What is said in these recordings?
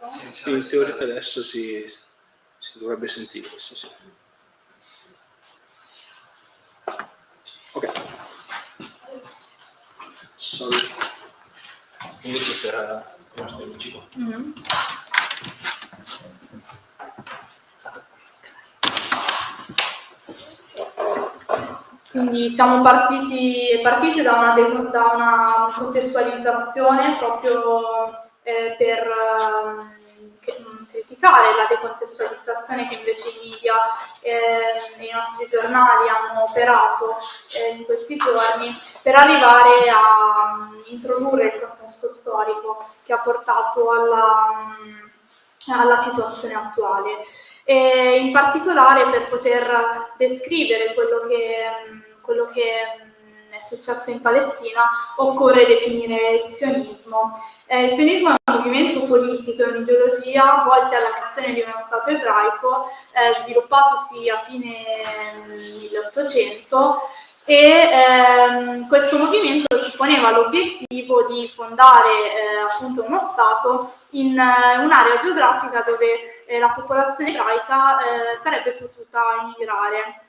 Sì, in teoria adesso si dovrebbe sentire, sì. Ok. Invece per i nostri amici qua. Quindi siamo partiti da una contestualizzazione proprio per criticare la decontestualizzazione che invece i media e i nostri giornali hanno operato in questi giorni, per arrivare a introdurre il contesto storico che ha portato alla situazione attuale. E in particolare per poter descrivere quello che è successo in Palestina occorre definire il sionismo. Il sionismo è un movimento politico e un'ideologia volti alla creazione di uno Stato ebraico sviluppatosi a fine 1800 e questo movimento si poneva l'obiettivo di fondare appunto uno Stato in un'area geografica dove la popolazione ebraica sarebbe potuta immigrare.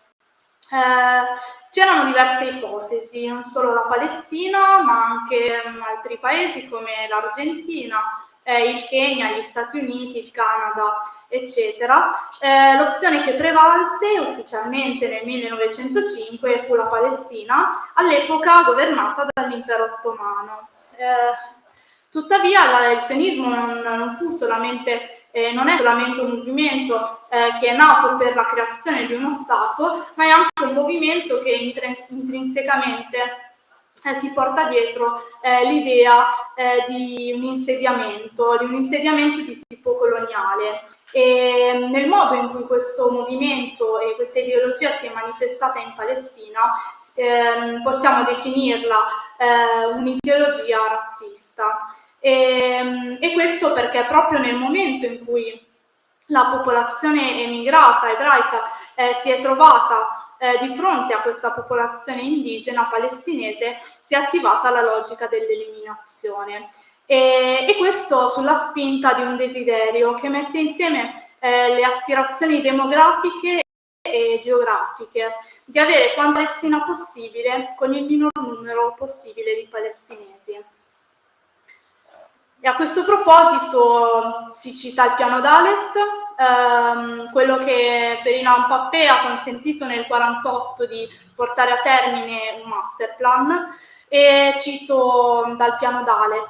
C'erano diverse ipotesi, non solo la Palestina, ma anche altri paesi come l'Argentina, il Kenya, gli Stati Uniti, il Canada, eccetera. L'opzione che prevalse ufficialmente nel 1905 fu la Palestina, all'epoca governata dall'impero ottomano. Tuttavia il sionismo non è solamente un movimento che è nato per la creazione di uno Stato, ma è anche un movimento che intrinsecamente si porta dietro l'idea di un insediamento di tipo coloniale. E nel modo in cui questo movimento e questa ideologia si è manifestata in Palestina, possiamo definirla un'ideologia razzista. E questo perché proprio nel momento in cui la popolazione emigrata ebraica si è trovata di fronte a questa popolazione indigena palestinese, si è attivata la logica dell'eliminazione. E questo sulla spinta di un desiderio che mette insieme le aspirazioni demografiche e geografiche di avere quanta Palestina possibile con il minor numero possibile di palestinesi. E a questo proposito si cita il piano dalle, quello che Perina Mpappé ha consentito nel 1948 di portare a termine un master plan, e cito dal piano dalle,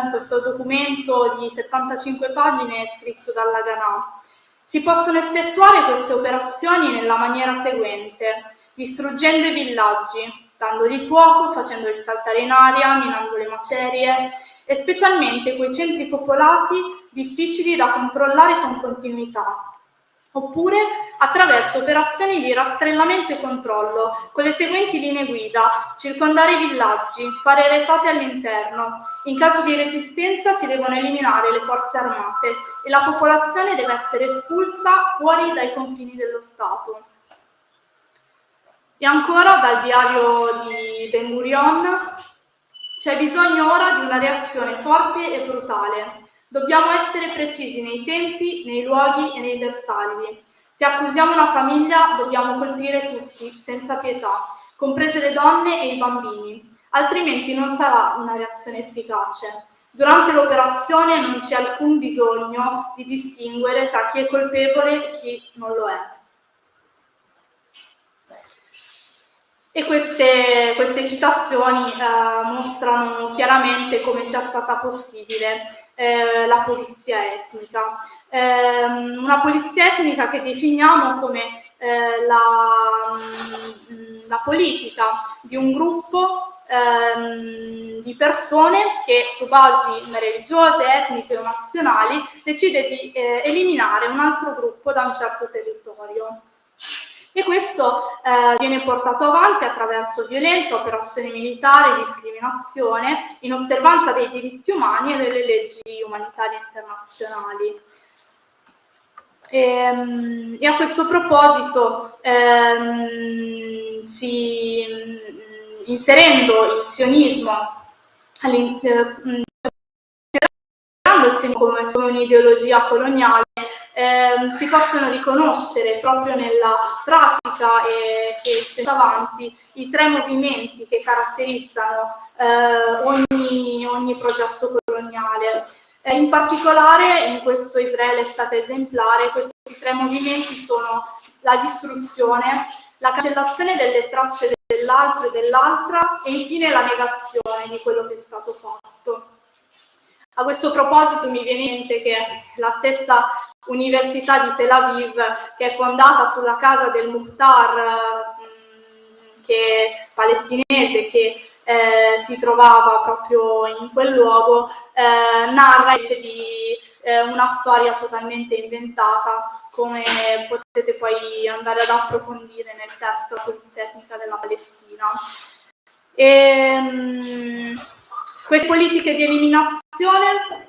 questo documento di 75 pagine scritto dalla Ganà. Si possono effettuare queste operazioni nella maniera seguente: distruggendo i villaggi, dandogli fuoco, facendoli saltare in aria, minando le macerie, e specialmente quei centri popolati difficili da controllare con continuità, oppure attraverso operazioni di rastrellamento e controllo, con le seguenti linee guida: circondare i villaggi, fare retate all'interno, in caso di resistenza si devono eliminare le forze armate e la popolazione deve essere espulsa fuori dai confini dello Stato. E ancora dal diario di Ben Gurion: c'è bisogno ora di una reazione forte e brutale. Dobbiamo essere precisi nei tempi, nei luoghi e nei bersagli. Se accusiamo una famiglia, dobbiamo colpire tutti, senza pietà, comprese le donne e i bambini, altrimenti non sarà una reazione efficace. Durante l'operazione non c'è alcun bisogno di distinguere tra chi è colpevole e chi non lo è. E queste citazioni mostrano chiaramente come sia stata possibile la pulizia etnica. Una pulizia etnica che definiamo come la politica di un gruppo di persone che su basi religiose, etniche o nazionali decide di eliminare un altro gruppo da un certo territorio. E questo viene portato avanti attraverso violenza, operazioni militari, discriminazione, in osservanza dei diritti umani e delle leggi umanitarie internazionali. E a questo proposito, inserendo il sionismo come un'ideologia coloniale, si possono riconoscere proprio nella pratica che c'è avanti i tre movimenti che caratterizzano ogni progetto coloniale. In particolare in questo Israele Stato esemplare questi tre movimenti sono la distruzione, la cancellazione delle tracce dell'altro e dell'altra e infine la negazione di quello che è stato fatto. A questo proposito mi viene in mente che la stessa Università di Tel Aviv, che è fondata sulla casa del Muhtar, che è palestinese, che si trovava proprio in quel luogo, narra invece di una storia totalmente inventata, come potete poi andare ad approfondire nel testo La polizia etnica della Palestina. Queste politiche di eliminazione,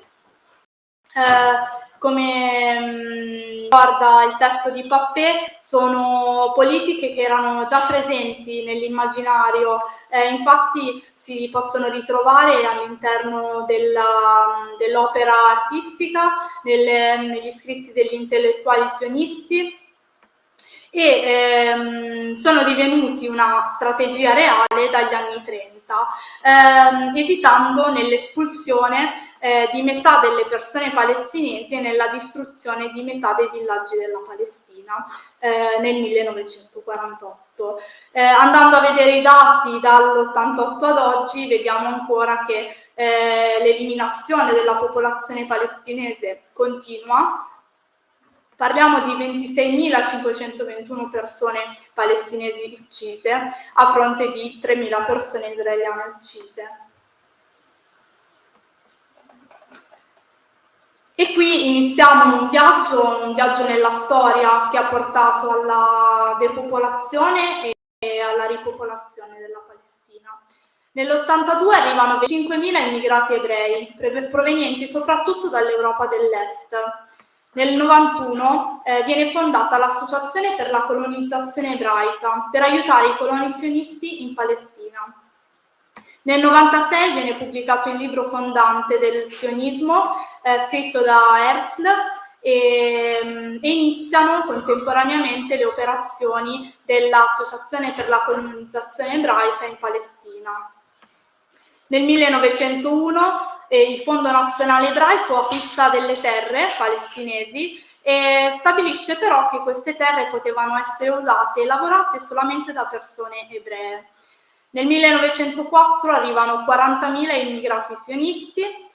come ricorda il testo di Pappé, sono politiche che erano già presenti nell'immaginario, infatti si possono ritrovare all'interno dell'opera artistica, negli scritti degli intellettuali sionisti, e sono divenuti una strategia reale dagli anni 30, esitando nell'espulsione di metà delle persone palestinesi e nella distruzione di metà dei villaggi della Palestina nel 1948. Andando a vedere i dati dall'88 ad oggi, vediamo ancora che l'eliminazione della popolazione palestinese continua. Parliamo di 26.521 persone palestinesi uccise a fronte di 3.000 persone israeliane uccise. E qui iniziamo un viaggio nella storia che ha portato alla depopolazione e alla ripopolazione della Palestina. Nell'82 arrivano 25.000 immigrati ebrei, provenienti soprattutto dall'Europa dell'Est. Nel 91 viene fondata l'Associazione per la colonizzazione ebraica per aiutare i coloni sionisti in Palestina. Nel 96 viene pubblicato il libro fondante del sionismo, scritto da Herzl, e iniziano contemporaneamente le operazioni dell'Associazione per la colonizzazione ebraica in Palestina. Nel 1901 il Fondo Nazionale Ebraico acquista delle terre palestinesi e stabilisce però che queste terre potevano essere usate e lavorate solamente da persone ebree. Nel 1904 arrivano 40.000 immigrati sionisti.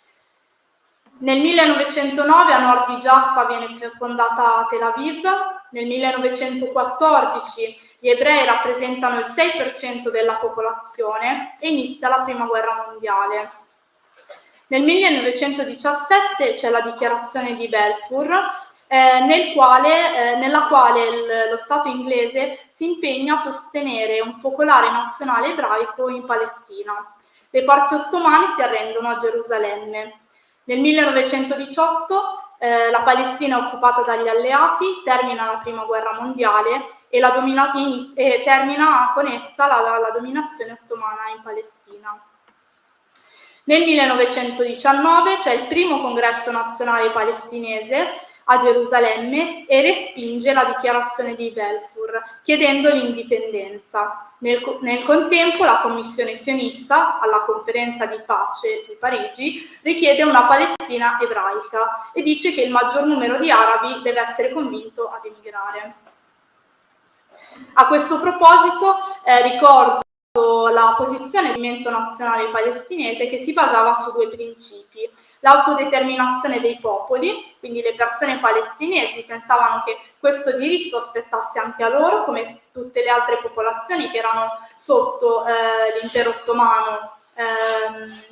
Nel 1909 a nord di Jaffa viene fondata Tel Aviv. Nel 1914 gli ebrei rappresentano il 6% della popolazione e inizia la Prima Guerra Mondiale. Nel 1917 c'è la dichiarazione di Balfour, nella quale lo Stato inglese si impegna a sostenere un focolare nazionale ebraico in Palestina. Le forze ottomane si arrendono a Gerusalemme. Nel 1918 la Palestina è occupata dagli alleati, termina la Prima Guerra Mondiale e termina con essa la dominazione ottomana in Palestina. Nel 1919 c'è il primo congresso nazionale palestinese a Gerusalemme e respinge la dichiarazione di Balfour, chiedendo l'indipendenza. Nel contempo la commissione sionista, alla conferenza di pace di Parigi, richiede una Palestina ebraica e dice che il maggior numero di arabi deve essere convinto ad emigrare. A questo proposito ricordo la posizione del movimento nazionale palestinese, che si basava su due principi: l'autodeterminazione dei popoli, quindi le persone palestinesi pensavano che questo diritto spettasse anche a loro, come tutte le altre popolazioni che erano sotto l'impero ottomano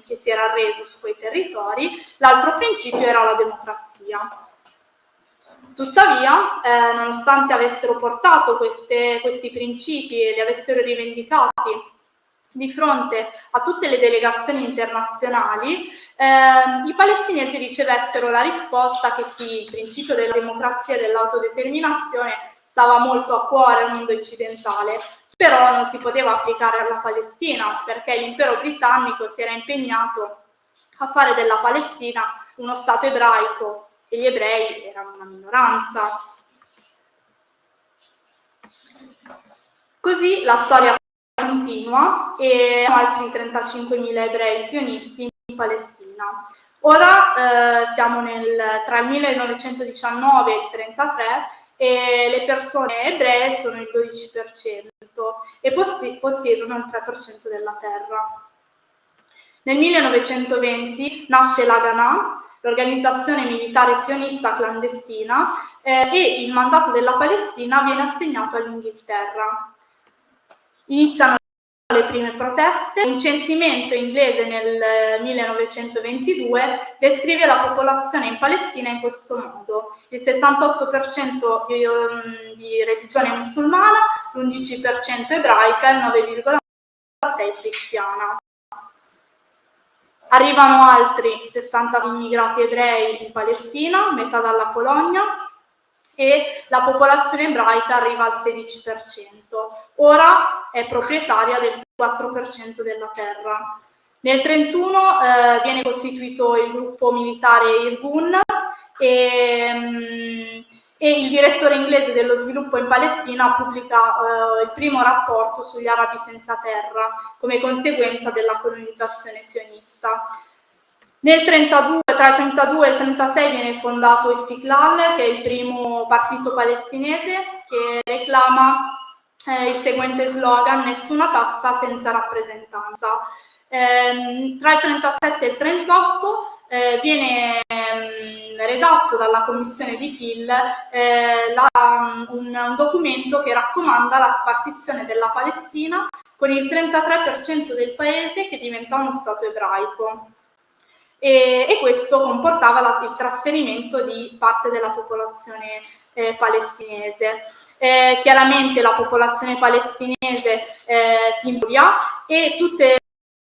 che si era arreso su quei territori. L'altro principio era la democrazia. Tuttavia, nonostante avessero portato questi principi e li avessero rivendicati di fronte a tutte le delegazioni internazionali, i palestinesi ricevettero la risposta che sì, il principio della democrazia e dell'autodeterminazione stava molto a cuore al mondo occidentale, però non si poteva applicare alla Palestina perché l'impero britannico si era impegnato a fare della Palestina uno Stato ebraico e gli ebrei erano una minoranza. Così la storia continua e altri 35.000 ebrei sionisti in Palestina. Ora siamo tra il 1919 e il 1933 e le persone ebree sono il 12% e possiedono il 3% della terra. Nel 1920 nasce l'Haganah, l'organizzazione militare sionista clandestina, e il mandato della Palestina viene assegnato all'Inghilterra. Iniziano le prime proteste. Un censimento inglese nel 1922 descrive la popolazione in Palestina in questo modo: il 78% di religione musulmana, l'11% ebraica e il 9,6% cristiana. Arrivano altri 60 immigrati ebrei in Palestina, metà dalla Bologna, e la popolazione ebraica arriva al 16%. Ora è proprietaria del 4% della terra. Nel 1931 viene costituito il gruppo militare Irgun e il direttore inglese dello sviluppo in Palestina pubblica il primo rapporto sugli arabi senza terra come conseguenza della colonizzazione sionista. Tra il 1932 e il 1936 viene fondato Istiklal, che è il primo partito palestinese che reclama il seguente slogan: nessuna tassa senza rappresentanza. Tra il 1937 e il 1938 viene redatto dalla commissione di Phil un documento che raccomanda la spartizione della Palestina con il 33% del paese che diventa uno Stato ebraico. E questo comportava il trasferimento di parte della popolazione palestinese. Chiaramente la popolazione palestinese si infuria e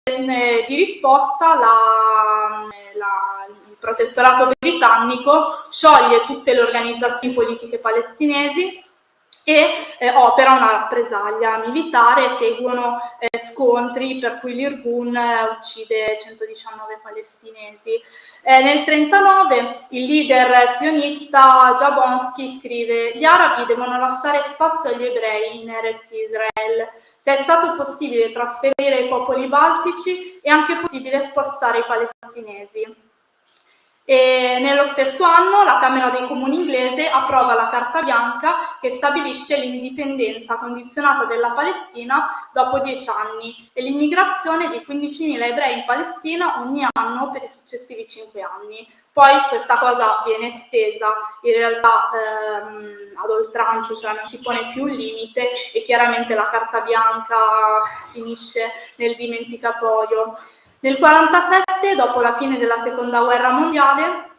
di risposta il protettorato britannico scioglie tutte le organizzazioni politiche palestinesi e opera una rappresaglia militare. Seguono scontri per cui l'Irgun uccide 119 palestinesi. Nel 1939 il leader sionista Jablonski scrive: gli arabi devono lasciare spazio agli ebrei in Eretz Israele. Se è stato possibile trasferire i popoli baltici, è anche possibile spostare i palestinesi. E nello stesso anno la Camera dei Comuni inglese approva la Carta Bianca che stabilisce l'indipendenza condizionata della Palestina dopo 10 anni e l'immigrazione di 15.000 ebrei in Palestina ogni anno per i successivi 5 anni. Poi questa cosa viene estesa in realtà ad oltranza, cioè non si pone più un limite e chiaramente la Carta Bianca finisce nel dimenticatoio. Nel 1947, dopo la fine della Seconda Guerra Mondiale,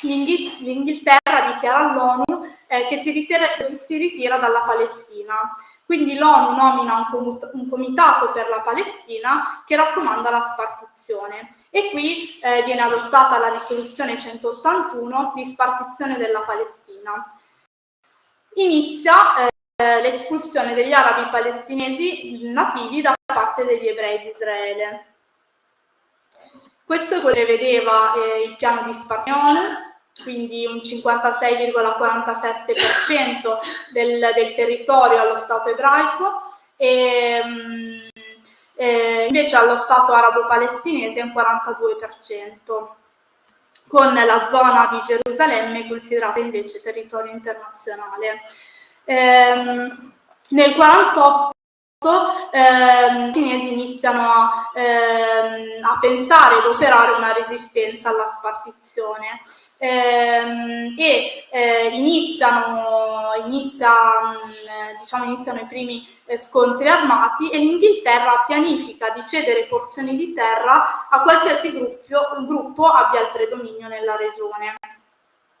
l'Inghilterra dichiara all'ONU che si ritira dalla Palestina. Quindi l'ONU nomina un comitato per la Palestina che raccomanda la spartizione. E qui viene adottata la risoluzione 181 di spartizione della Palestina. Inizia l'espulsione degli arabi palestinesi nativi da parte degli ebrei di Israele. Questo prevedeva il piano di spartizione, quindi un 56,47% del territorio allo Stato ebraico e invece allo Stato arabo-palestinese un 42%, con la zona di Gerusalemme considerata invece territorio internazionale. Nel 1948 i palestinesi iniziano a pensare ed operare una resistenza alla spartizione iniziano i primi scontri armati e l'Inghilterra pianifica di cedere porzioni di terra a qualsiasi gruppo abbia il predominio nella regione.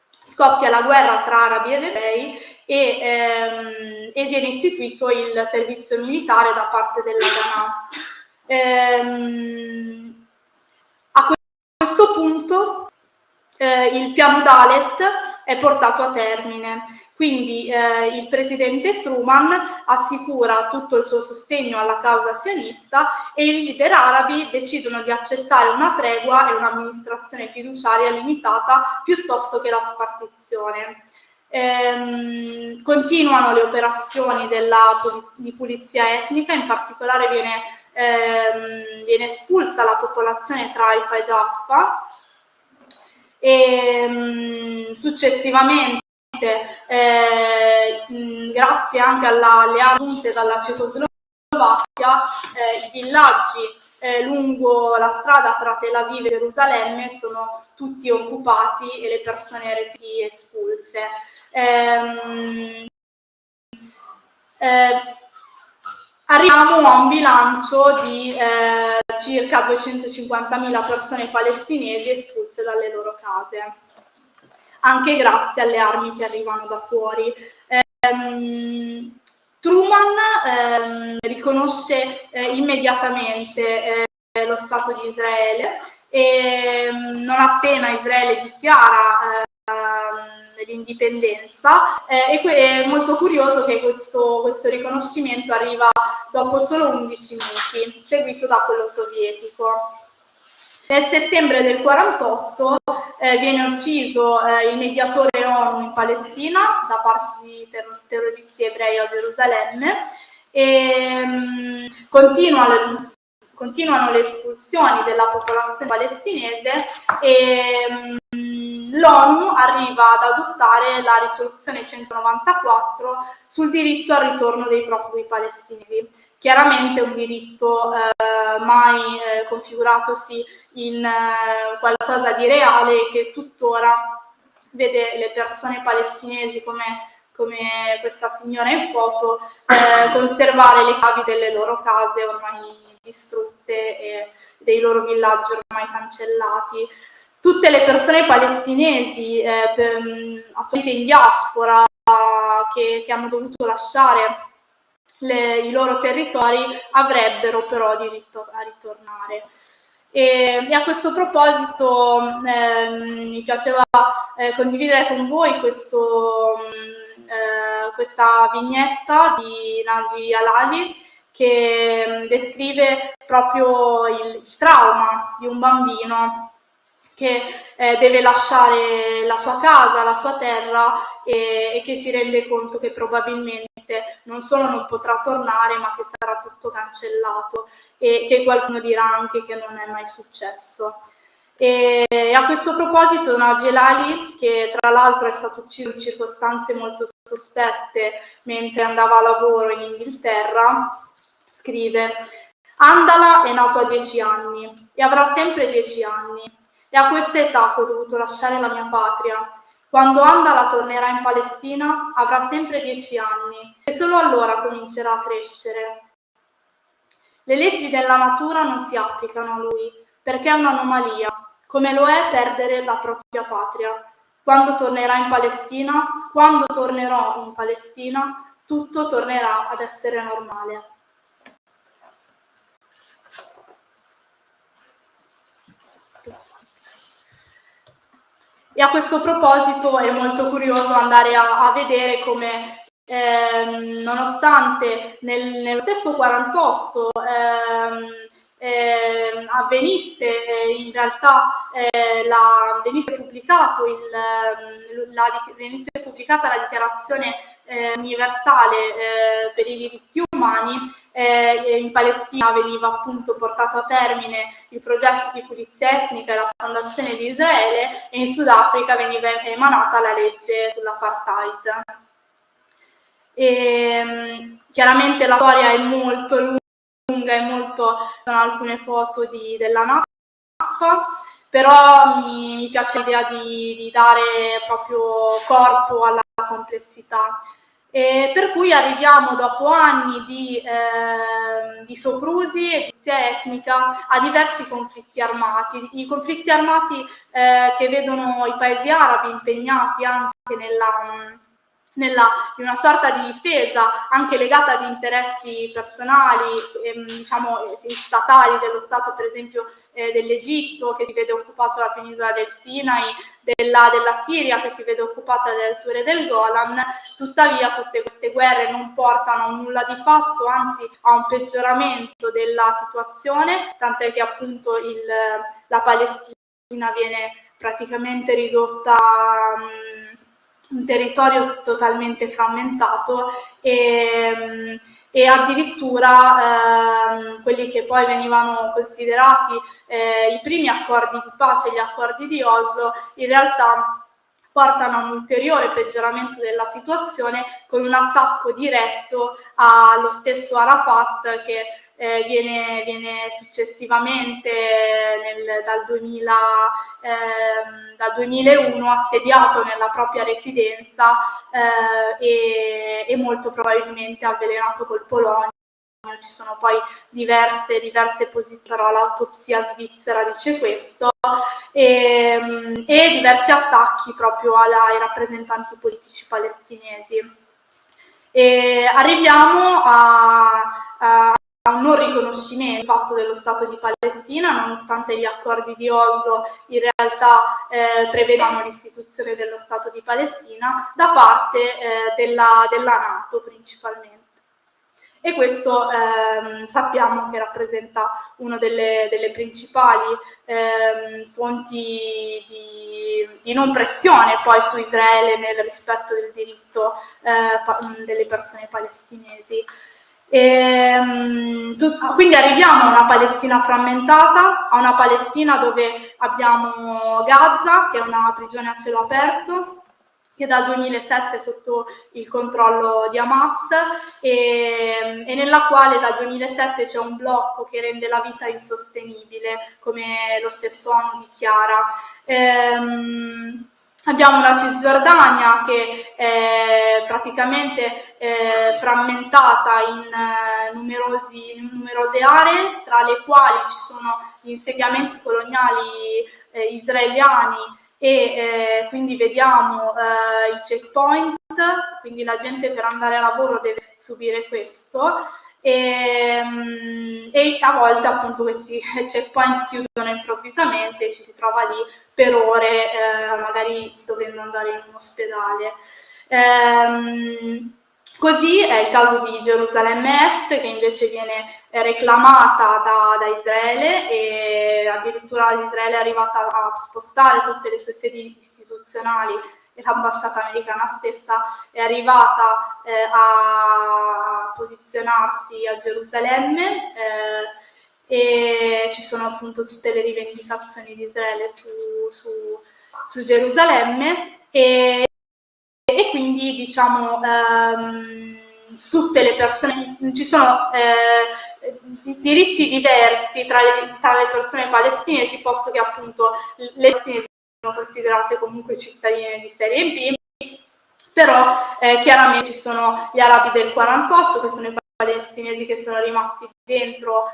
Scoppia la guerra tra arabi ed ebrei e viene istituito il servizio militare da parte dell'Haganah. A questo punto il piano Dalet è portato a termine. Quindi il presidente Truman assicura tutto il suo sostegno alla causa sionista e i leader arabi decidono di accettare una tregua e un'amministrazione fiduciaria limitata piuttosto che la spartizione. Continuano le operazioni di pulizia etnica, in particolare viene espulsa la popolazione tra Haifa e Jaffa e successivamente grazie anche alle armi giunte dalla Cecoslovacchia, i villaggi lungo la strada tra Tel Aviv e Gerusalemme sono tutti occupati e le persone residenti espulse. Arriviamo a un bilancio di circa 250.000 persone palestinesi espulse dalle loro case, anche grazie alle armi che arrivano da fuori. Truman riconosce immediatamente lo Stato di Israele e non appena Israele dichiara l'indipendenza, è molto curioso che questo riconoscimento arriva dopo solo 11 minuti, seguito da quello sovietico. Nel settembre del 1948 viene ucciso il mediatore ONU in Palestina da parte di terroristi ebrei a Gerusalemme e continuano le espulsioni della popolazione palestinese e l'ONU arriva ad adottare la risoluzione 194 sul diritto al ritorno dei profughi palestinesi. Chiaramente un diritto mai configuratosi in qualcosa di reale che tuttora vede le persone palestinesi come questa signora in foto conservare le chiavi delle loro case ormai distrutte e dei loro villaggi ormai cancellati. Tutte le persone palestinesi attualmente in diaspora che hanno dovuto lasciare i loro territori avrebbero però diritto a ritornare. E a questo proposito mi piaceva condividere con voi questa vignetta di Naji Alali che descrive proprio il trauma di un bambino che deve lasciare la sua casa, la sua terra e che si rende conto che probabilmente non solo non potrà tornare, ma che sarà tutto cancellato e che qualcuno dirà anche che non è mai successo. E a questo proposito Naji Alali, che tra l'altro è stato ucciso in circostanze molto sospette mentre andava a lavoro in Inghilterra, scrive: Andala è nato a 10 anni e avrà sempre 10 anni. È a questa età che ho dovuto lasciare la mia patria. Quando Andala tornerà in Palestina avrà sempre 10 anni e solo allora comincerà a crescere. Le leggi della natura non si applicano a lui perché è un'anomalia, come lo è perdere la propria patria. Quando tornerò in Palestina, tutto tornerà ad essere normale. E a questo proposito è molto curioso andare a vedere come nonostante nello stesso 48 avvenisse in realtà venisse pubblicata la dichiarazione universale per i diritti umani, in Palestina veniva appunto portato a termine il progetto di pulizia etnica e la fondazione di Israele e in Sudafrica veniva emanata la legge sull'apartheid. E, chiaramente la storia è molto lunga e sono alcune foto della NACFA, però mi piace l'idea di dare proprio corpo alla complessità. E per cui arriviamo dopo anni di soprusi e di pulizia etnica a diversi conflitti armati. I conflitti armati che vedono i paesi arabi impegnati anche in una sorta di difesa anche legata ad interessi personali, diciamo statali dello Stato, per esempio dell'Egitto, che si vede occupato la penisola del Sinai, della Siria, che si vede occupata dalle alture del Golan. Tuttavia tutte queste guerre non portano a nulla di fatto, anzi a un peggioramento della situazione, tant'è che appunto la Palestina viene praticamente ridotta a un territorio totalmente frammentato e addirittura quelli che poi venivano considerati i primi accordi di pace, gli accordi di Oslo, in realtà portano a un ulteriore peggioramento della situazione, con un attacco diretto allo stesso Arafat, che viene successivamente dal 2001 assediato nella propria residenza e molto probabilmente avvelenato col polonio. Ci sono poi diverse posizioni, però l'autopsia svizzera dice questo, e diversi attacchi proprio ai rappresentanti politici palestinesi. E arriviamo a un non riconoscimento fatto dello Stato di Palestina, nonostante gli accordi di Oslo in realtà prevedano l'istituzione dello Stato di Palestina da parte della NATO principalmente. E questo sappiamo che rappresenta una delle principali fonti di non pressione poi su Israele nel rispetto del diritto delle persone palestinesi. Quindi arriviamo a una Palestina frammentata, a una Palestina dove abbiamo Gaza, che è una prigione a cielo aperto, che dal 2007 è sotto il controllo di Hamas e nella quale dal 2007 c'è un blocco che rende la vita insostenibile, come lo stesso hanno dichiara. Abbiamo una Cisgiordania che è praticamente frammentata in numerose aree, tra le quali ci sono gli insediamenti coloniali israeliani, e quindi vediamo il checkpoint, quindi la gente per andare a lavoro deve subire questo e a volte appunto questi checkpoint chiudono improvvisamente e ci si trova lì per ore, magari dovendo andare in un ospedale. Così è il caso di Gerusalemme Est, che invece viene reclamata da Israele, e addirittura Israele è arrivata a spostare tutte le sue sedi istituzionali, e l'ambasciata americana stessa è arrivata a posizionarsi a Gerusalemme, e ci sono appunto tutte le rivendicazioni di Israele su Gerusalemme, e quindi diciamo tutte le persone, ci sono diritti diversi tra le persone palestinesi, posto che appunto le palestinesi sono considerate comunque cittadine di serie B, però chiaramente ci sono gli arabi del 48, che sono i palestinesi che sono rimasti dentro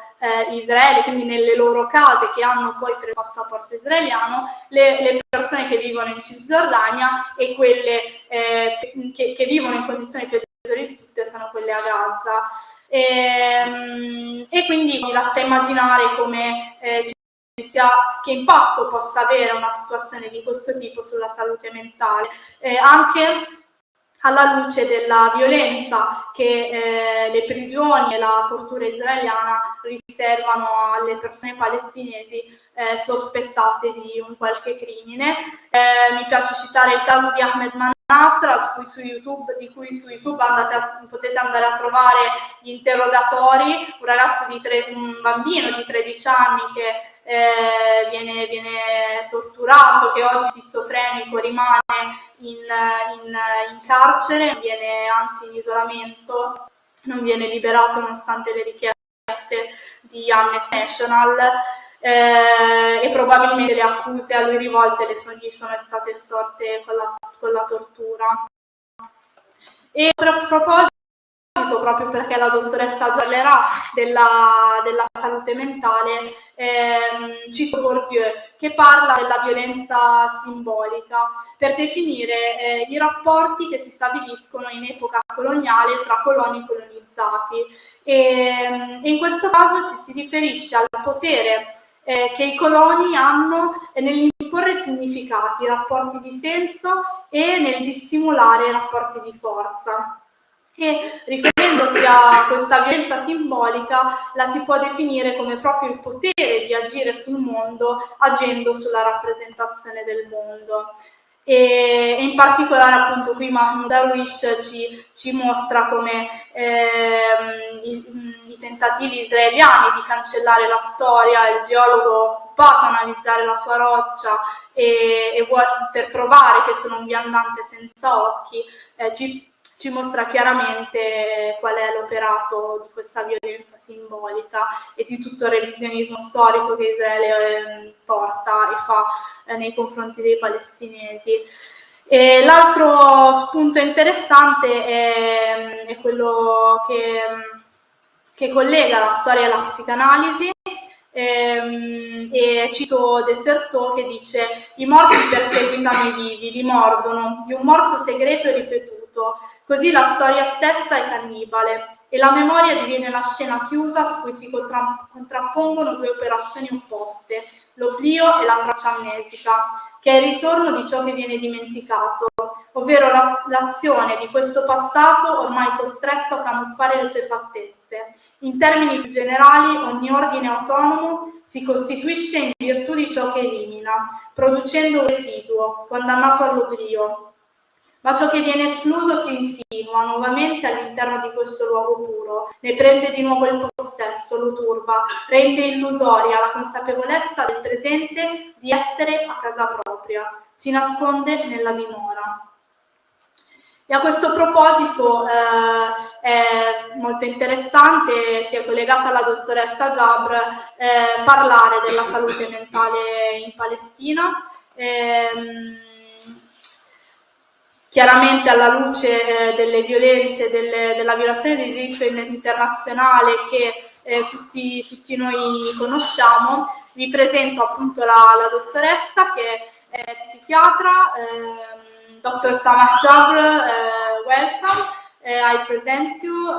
Israele, quindi nelle loro case, che hanno poi per il passaporto israeliano, le persone che vivono in Cisgiordania, e quelle che vivono in condizioni peggiori di tutte sono quelle a Gaza. E quindi mi lascia immaginare come che impatto possa avere una situazione di questo tipo sulla salute mentale, anche alla luce della violenza che le prigioni e la tortura israeliana riservano alle persone palestinesi sospettate di un qualche crimine. Mi piace citare il caso di Ahmed Manasra, di cui su YouTube potete andare a trovare gli interrogatori, un bambino di 13 anni che viene torturato, che oggi schizofrenico, rimane in carcere, viene anzi in isolamento, non viene liberato nonostante le richieste di Amnesty International, e probabilmente le accuse a lui rivolte gli sono state storte con la tortura. E a proposito proposito, proprio perché la dottoressa parlerà della salute mentale, cito Bourdieu, che parla della violenza simbolica per definire i rapporti che si stabiliscono in epoca coloniale fra coloni colonizzati. E in questo caso ci si riferisce al potere che i coloni hanno nell'imporre significati, rapporti di senso e nel dissimulare rapporti di forza. E riferendosi a questa violenza simbolica la si può definire come proprio il potere di agire sul mondo agendo sulla rappresentazione del mondo. E in particolare appunto qui Mahmoud Darwish ci mostra come i tentativi israeliani di cancellare la storia, il geologo occupato a analizzare la sua roccia per provare che sono un viandante senza occhi, ci mostra chiaramente qual è l'operato di questa violenza simbolica e di tutto il revisionismo storico che Israele porta e fa nei confronti dei palestinesi. E l'altro spunto interessante è quello che collega la storia alla psicanalisi. E cito Desserteau che dice: i morti perseguitano i vivi, li mordono di un morso segreto e ripetuto, così la storia stessa è cannibale e la memoria diviene la scena chiusa su cui si contrappongono due operazioni opposte, l'oblio e la traccia amnesica, che è il ritorno di ciò che viene dimenticato, ovvero l'azione di questo passato ormai costretto a camuffare le sue fattezze. In termini più generali, ogni ordine autonomo si costituisce in virtù di ciò che elimina, producendo un residuo, condannato all'oblio. Ma ciò che viene escluso si insinua nuovamente all'interno di questo luogo puro, ne prende di nuovo il possesso, lo turba, rende illusoria la consapevolezza del presente di essere a casa propria, si nasconde nella dimora. E a questo proposito è molto interessante, si è collegata alla dottoressa Jabr, parlare della salute mentale in Palestina. Chiaramente alla luce delle violenze, della violazione del diritto internazionale che tutti noi conosciamo, vi presento appunto la dottoressa che è psichiatra, Dott.ssa Jabr, welcome. I present you.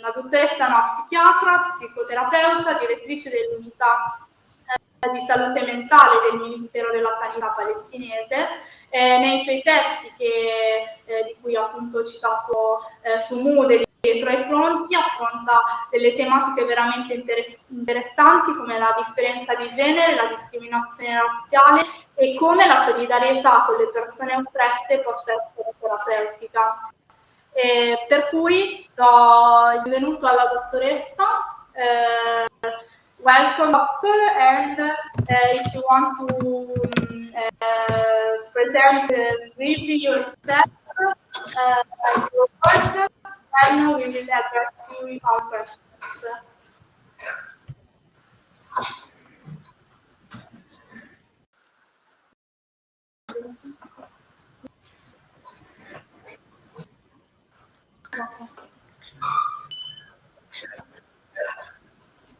La dottoressa è una psichiatra, psicoterapeuta, direttrice dell'Unità di salute mentale del Ministero della Sanità palestinese. Nei suoi testi, di cui appunto ho citato su Mood, dietro ai fronti, affronta delle tematiche veramente interessanti come la differenza di genere, la discriminazione razziale e come la solidarietà con le persone oppresse possa essere terapeutica. Per cui do il benvenuto alla dottoressa. Welcome, doctor, and if you want to present briefly yourself, your work, then we will address you with our questions.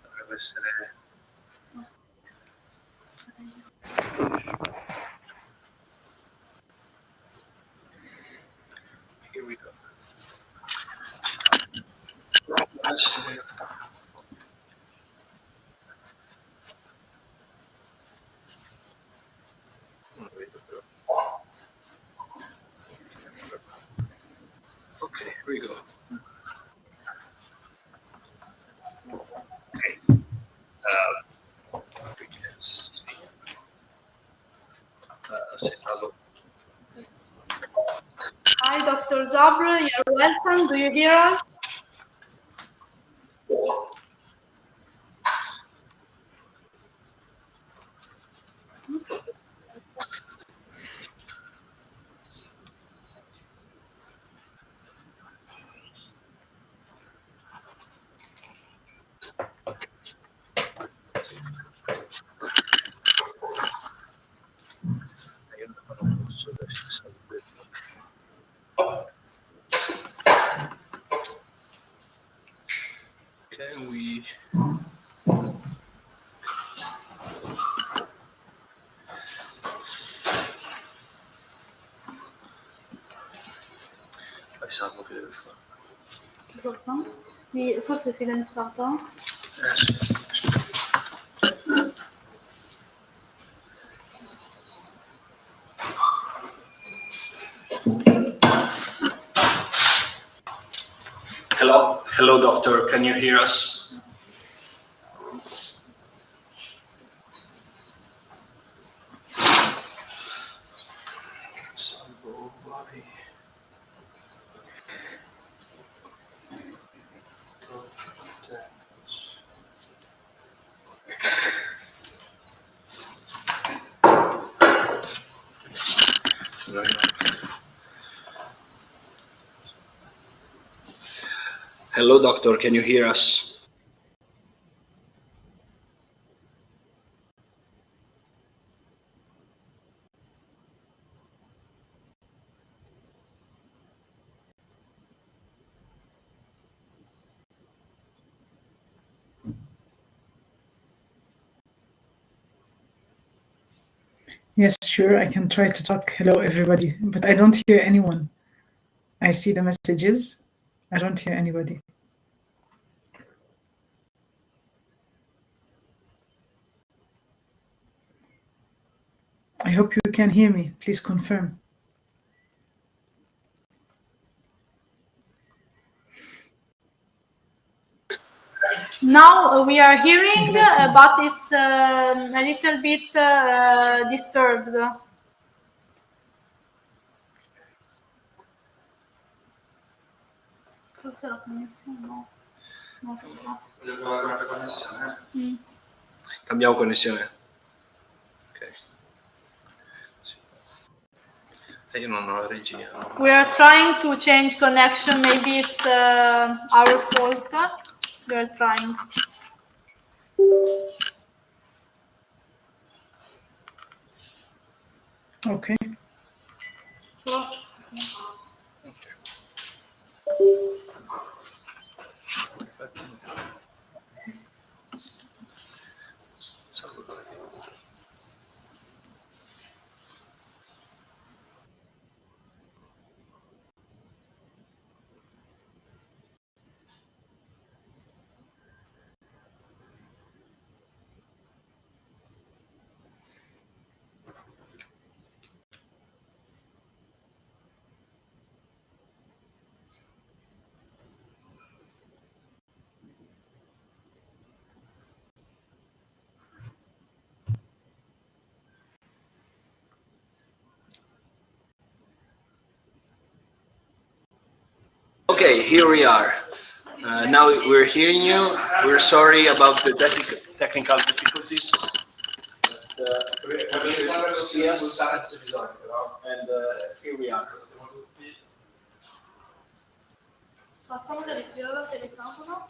Dovrebbe essere... Here we go. Okay, here we go. Okay. Hi, Dr. Jabr, you're welcome. Do you hear us? Fai salvo che deve fare. Che cosa? Forse è silenziata? Sì. Hello, doctor. Can you hear us? Hello, doctor. Can you hear us? Yes, sure, I can try to talk. Hello, everybody, but I don't hear anyone. I see the messages. I don't hear anybody. I hope you can hear me. Please confirm. Now we are hearing, but it's a little bit disturbed. Forse la connessione no. Non so. Voglio provare un'altra connessione. Cambiamo connessione. Ok. Io non ho la regia. No? We are trying to change connection. Maybe it's our fault. We are trying. Okay. Okay, here we are. Now we're hearing you. We're sorry about the technical difficulties. Yes. And here we are. Passiamo da ritiro del telefono.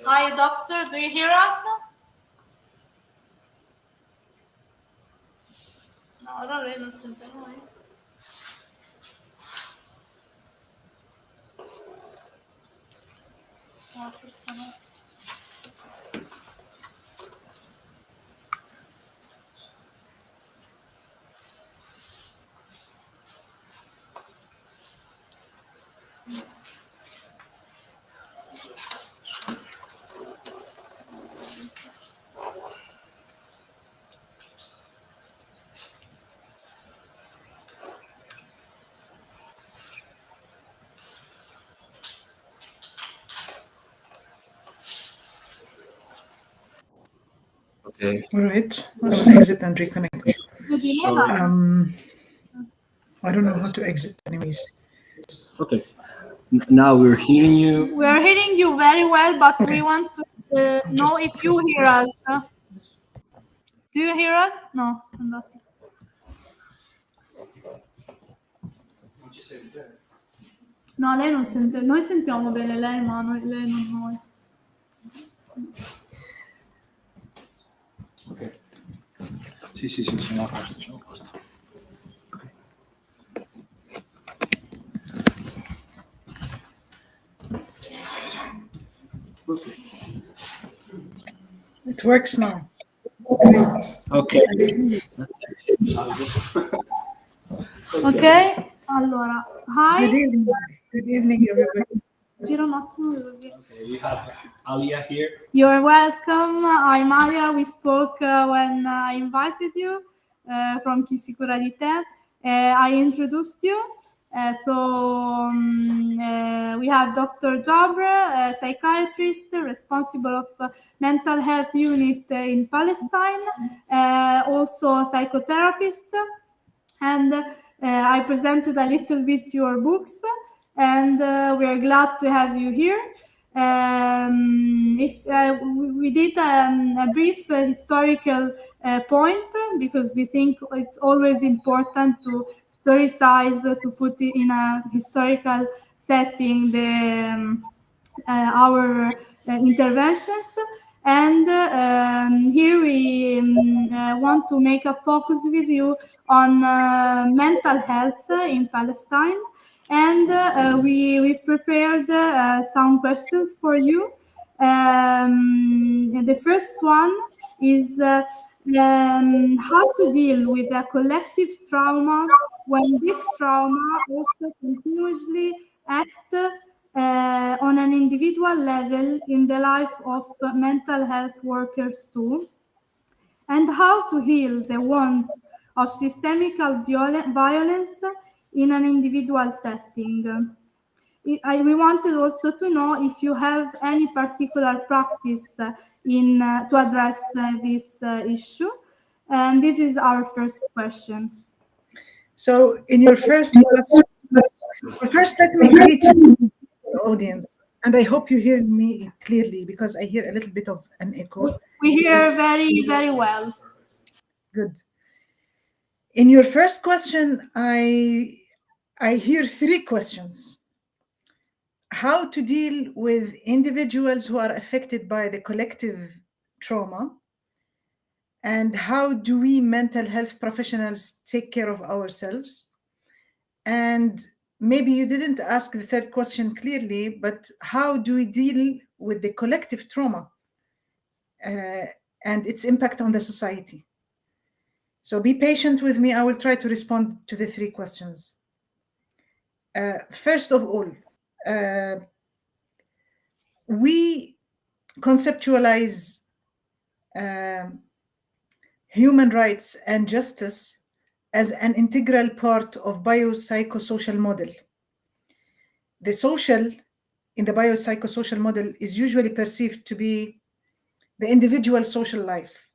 Hi, doctor. Do you hear us? No, ora lei non sente noi. No, forse no. Okay. All right. I'll exit and reconnect. Sorry. I don't know how to exit anyways. Okay. Now we're hearing you. We are hearing you very well, but we want to know if you hear us. Do you hear us? No. Non ci sente? No, lei non sente. Noi sentiamo bene lei, ma lei non noi. Ok. Sì, sono a posto. It works now. Ok. Ok, allora, Good hi. evening. Good evening, everybody. Giro un attimo. Perché... Okay, we have Alia here. You're welcome. I'm Alia. We spoke when I invited you from Chi si cura di te. I introduced you. We have Dr. Jabr, a psychiatrist responsible of mental health unit in Palestine, also a psychotherapist. And I presented a little bit your books, and we are glad to have you here. We did a brief historical point, because we think it's always important to historicize, to put it in a historical setting our interventions. And here we want to make a focus with you on mental health in Palestine. And we've prepared some questions for you. The first one is how to deal with a collective trauma when this trauma also continuously acts on an individual level in the life of mental health workers too, and how to heal the wounds of systemic violence in an individual setting. We wanted also to know if you have any particular practice to address this issue. And this is our first question. So, in your first question, first let me greet the audience, and I hope you hear me clearly, because I hear a little bit of an echo. We hear very, very well. Good. In your first question, I hear three questions. How to deal with individuals who are affected by the collective trauma, and how do we mental health professionals take care of ourselves? And maybe you didn't ask the third question clearly, but how do we deal with the collective trauma and its impact on the society? So be patient with me. I will try to respond to the three questions. First of all, we conceptualize human rights and justice as an integral part of biopsychosocial model. The social in the biopsychosocial model is usually perceived to be the individual social life,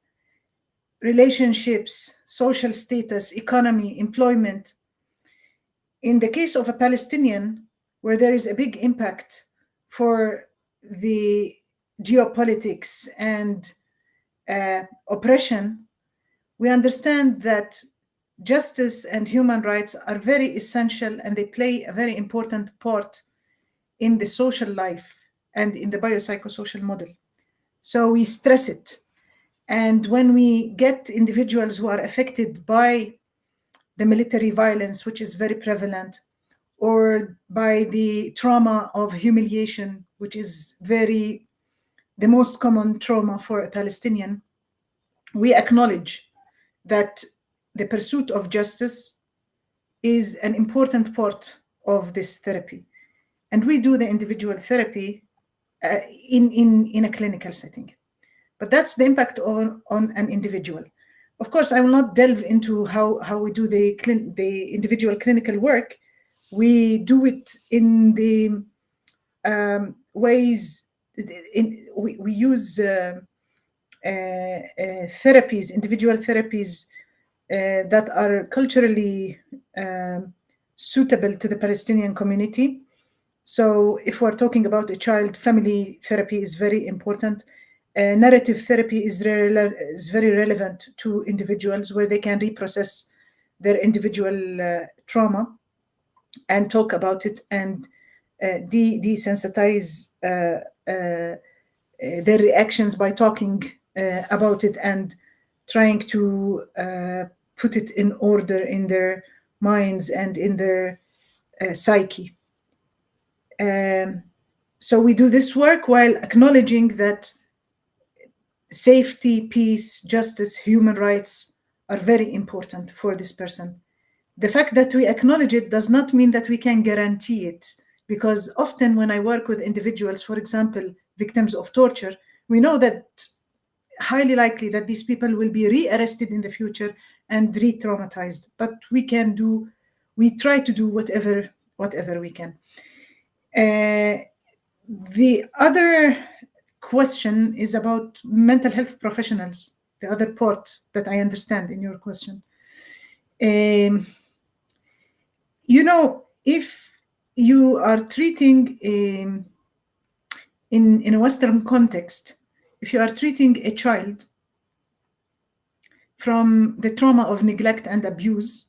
relationships, social status, economy, employment. In the case of a Palestinian, where there is a big impact for the geopolitics and oppression, we understand that justice and human rights are very essential, and they play a very important part in the social life and in the biopsychosocial model. So we stress it. And when we get individuals who are affected by the military violence, which is very prevalent, or by the trauma of humiliation, which is the most common trauma for a Palestinian, we acknowledge that the pursuit of justice is an important part of this therapy. And we do the individual therapy in a clinical setting. But that's the impact on an individual. Of course, I will not delve into how we do the individual clinical work. We do it in the ways, we use therapies, individual therapies that are culturally suitable to the Palestinian community. So if we're talking about a child, family therapy is very important. Narrative therapy is very relevant to individuals, where they can reprocess their individual trauma and talk about it and desensitize their reactions by talking about it and trying to put it in order in their minds and in their psyche. So we do this work while acknowledging that safety, peace, justice, human rights are very important for this person. The fact that we acknowledge it does not mean that we can guarantee it, because often when I work with individuals, for example, victims of torture, we know that highly likely that these people will be rearrested in the future and re-traumatized, but we try to do whatever we can. The other question is about mental health professionals, the other part that I understand in your question. If you are treating in a Western context, if you are treating a child from the trauma of neglect and abuse,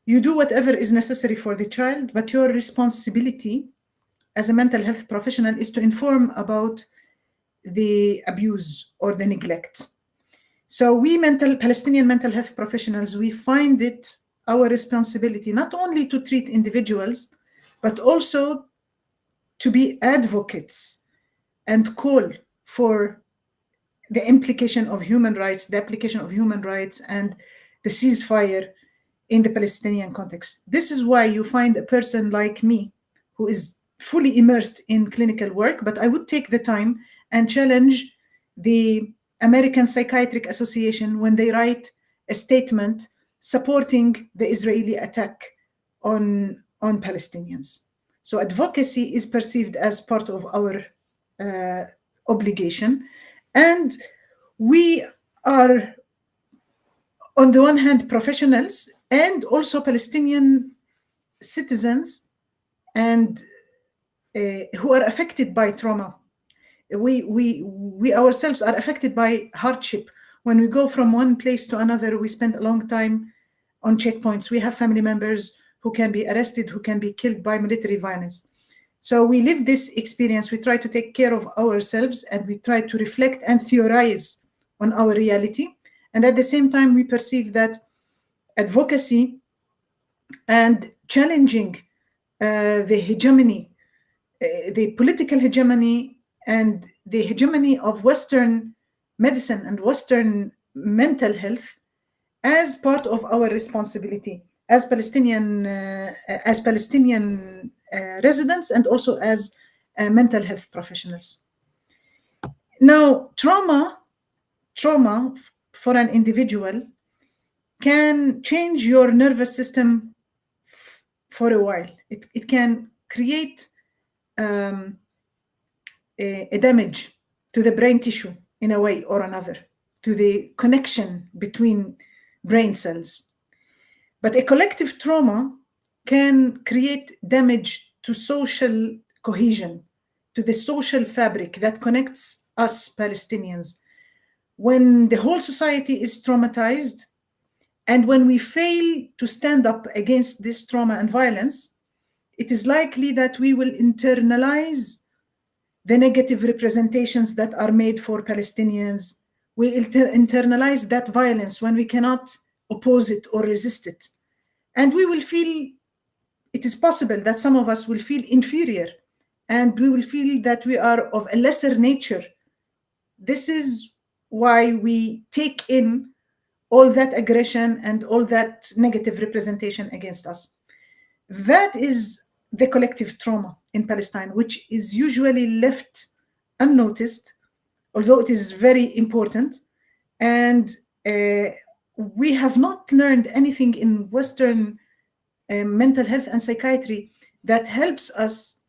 you do whatever is necessary for the child, but your responsibility as a mental health professional is to inform about the abuse or the neglect. So we Palestinian mental health professionals, we find it our responsibility not only to treat individuals, but also to be advocates and call for the implication of human rights, the application of human rights, and the ceasefire in the Palestinian context. This is why you find a person like me who is fully immersed in clinical work, but I would take the time and challenge the American Psychiatric Association when they write a statement supporting the Israeli attack on Palestinians. So advocacy is perceived as part of our obligation. And we are, on the one hand, professionals and also Palestinian citizens and who are affected by trauma. We ourselves are affected by hardship. When we go from one place to another, we spend a long time on checkpoints. We have family members who can be arrested, who can be killed by military violence. So we live this experience. We try to take care of ourselves and we try to reflect and theorize on our reality. And at the same time, we perceive that advocacy and challenging the hegemony, the political hegemony and the hegemony of Western medicine and Western mental health as part of our responsibility as Palestinian residents and also as mental health professionals. Now, trauma for an individual can change your nervous system for a while. It can create a damage to the brain tissue in a way or another, to the connection between brain cells. But a collective trauma can create damage to social cohesion, to the social fabric that connects us Palestinians. When the whole society is traumatized, and when we fail to stand up against this trauma and violence, it is likely that we will internalize the negative representations that are made for Palestinians. We internalize that violence when we cannot oppose it or resist it. And we will feel, it is possible that some of us will feel inferior and we will feel that we are of a lesser nature. This is why we take in all that aggression and all that negative representation against us. That is the collective trauma in Palestine, which is usually left unnoticed, although it is very important. And we have not learned anything in Western mental health and psychiatry that helps us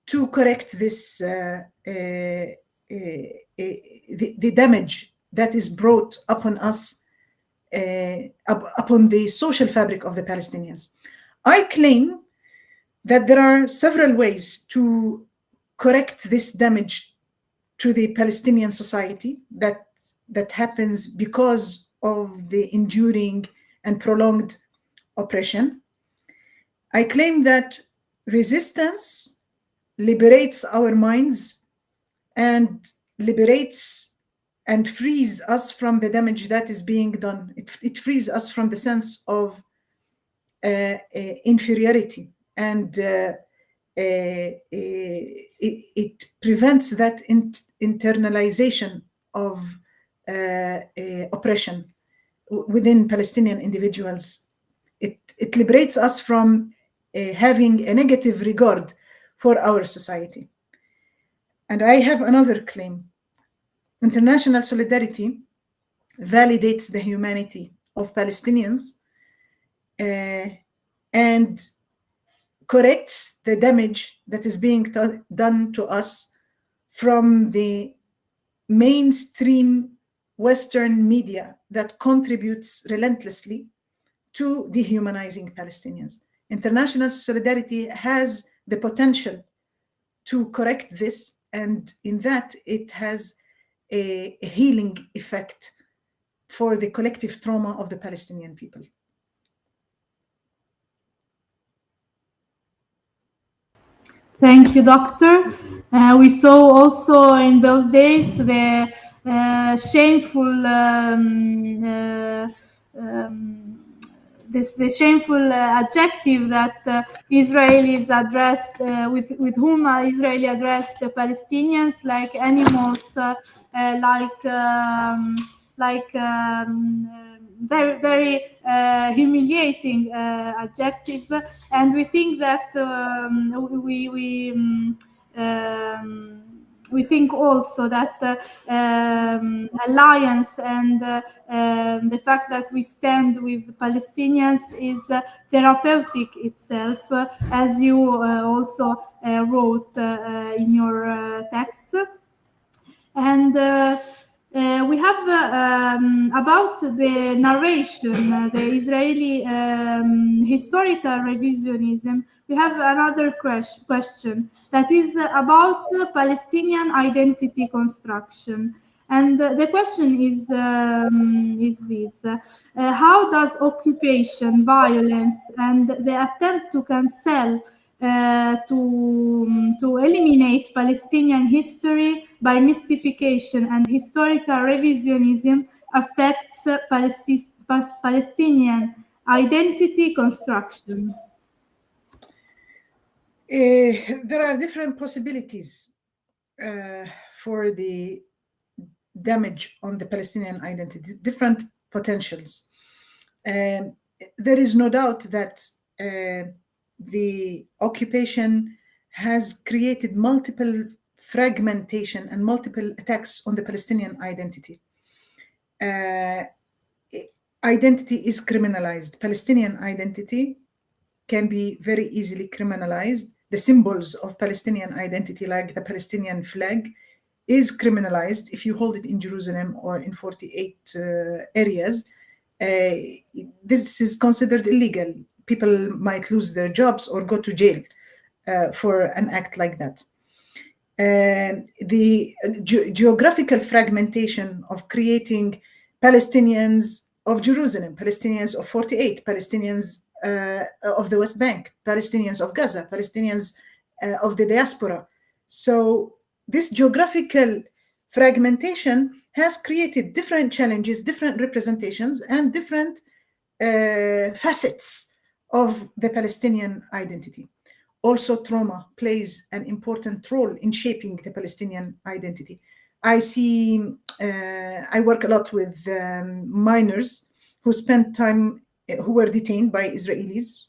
to correct this, the damage that is brought upon us, upon the social fabric of the Palestinians. I claim that there are several ways to correct this damage to the Palestinian society that happens because of the enduring and prolonged oppression. I claim that resistance liberates our minds and liberates and frees us from the damage that is being done. It frees us from the sense of inferiority, and it prevents that internalization of oppression within Palestinian individuals. It liberates us from having a negative regard for our society. And I have another claim. International solidarity validates the humanity of Palestinians and corrects the damage that is being done to us from the mainstream Western media that contributes relentlessly to dehumanizing Palestinians. International solidarity has the potential to correct this, and in that it has a healing effect for the collective trauma of the Palestinian people. Thank you, Doctor. We saw also in those days the shameful the shameful adjective that Israelis addressed, with whom Israeli addressed the Palestinians like animals, very, very humiliating adjective, and we think that we think also that alliance and the fact that we stand with Palestinians is therapeutic itself, as you also wrote in your texts. And we have about the narration, the Israeli historical revisionism. We have another question that is about Palestinian identity construction. And the question is this: how does occupation, violence, and the attempt to cancel, to eliminate Palestinian history by mystification and historical revisionism affects Palestinian identity construction? There are different possibilities for the damage on the Palestinian identity, different potentials. There is no doubt that the occupation has created multiple fragmentation and multiple attacks on the Palestinian identity. Identity is criminalized. Palestinian identity can be very easily criminalized. The symbols of Palestinian identity, like the Palestinian flag, is criminalized if you hold it in Jerusalem or in 48 areas. This is considered illegal. People might lose their jobs or go to jail for an act like that. The geographical fragmentation of creating Palestinians of Jerusalem, Palestinians of 48, Palestinians of the West Bank, Palestinians of Gaza, Palestinians of the diaspora. So this geographical fragmentation has created different challenges, different representations, and different facets of the Palestinian identity. Also, trauma plays an important role in shaping the Palestinian identity. I work a lot with minors who spent time, who were detained by Israelis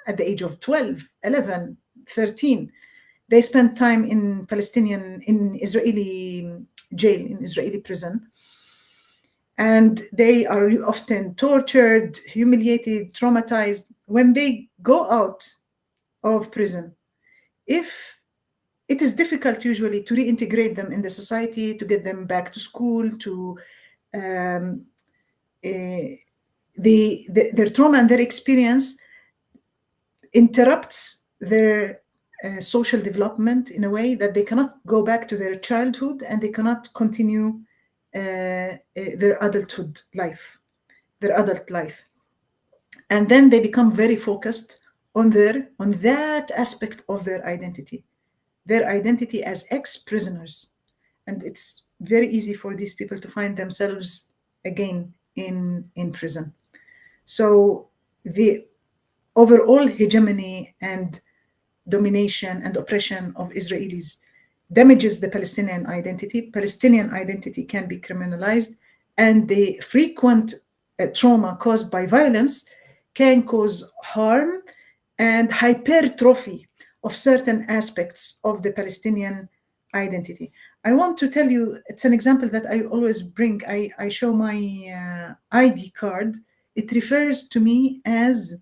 at the age of 12, 11, 13. They spent time in Israeli jail, in Israeli prison. And they are often tortured, humiliated, traumatized. When they go out of prison, if it is difficult usually to reintegrate them in the society, to get them back to school, to their trauma and their experience interrupts their social development in a way that they cannot go back to their childhood and they cannot continue their adult life. And then they become very focused on that aspect of their identity as ex-prisoners. And it's very easy for these people to find themselves again in prison. So the overall hegemony and domination and oppression of Israelis damages the Palestinian identity can be criminalized, and the frequent trauma caused by violence can cause harm and hypertrophy of certain aspects of the Palestinian identity. I want to tell you, it's an example that I always bring. I show my ID card. It refers to me as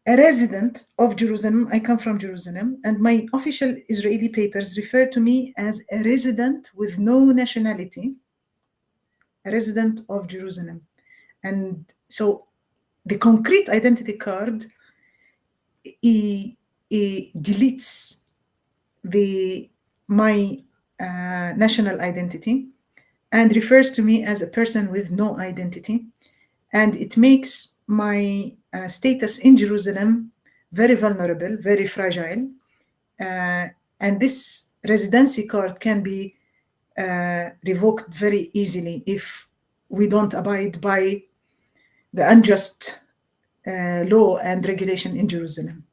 a resident of Jerusalem. I come from Jerusalem, and my official Israeli papers refer to me as a resident with no nationality, a resident of Jerusalem. And so the concrete identity card deletes my national identity and refers to me as a person with no identity, and it makes my status in Jerusalem very vulnerable, very fragile, and this residency card can be revoked very easily if we don't abide by the unjust law and regulation in Jerusalem.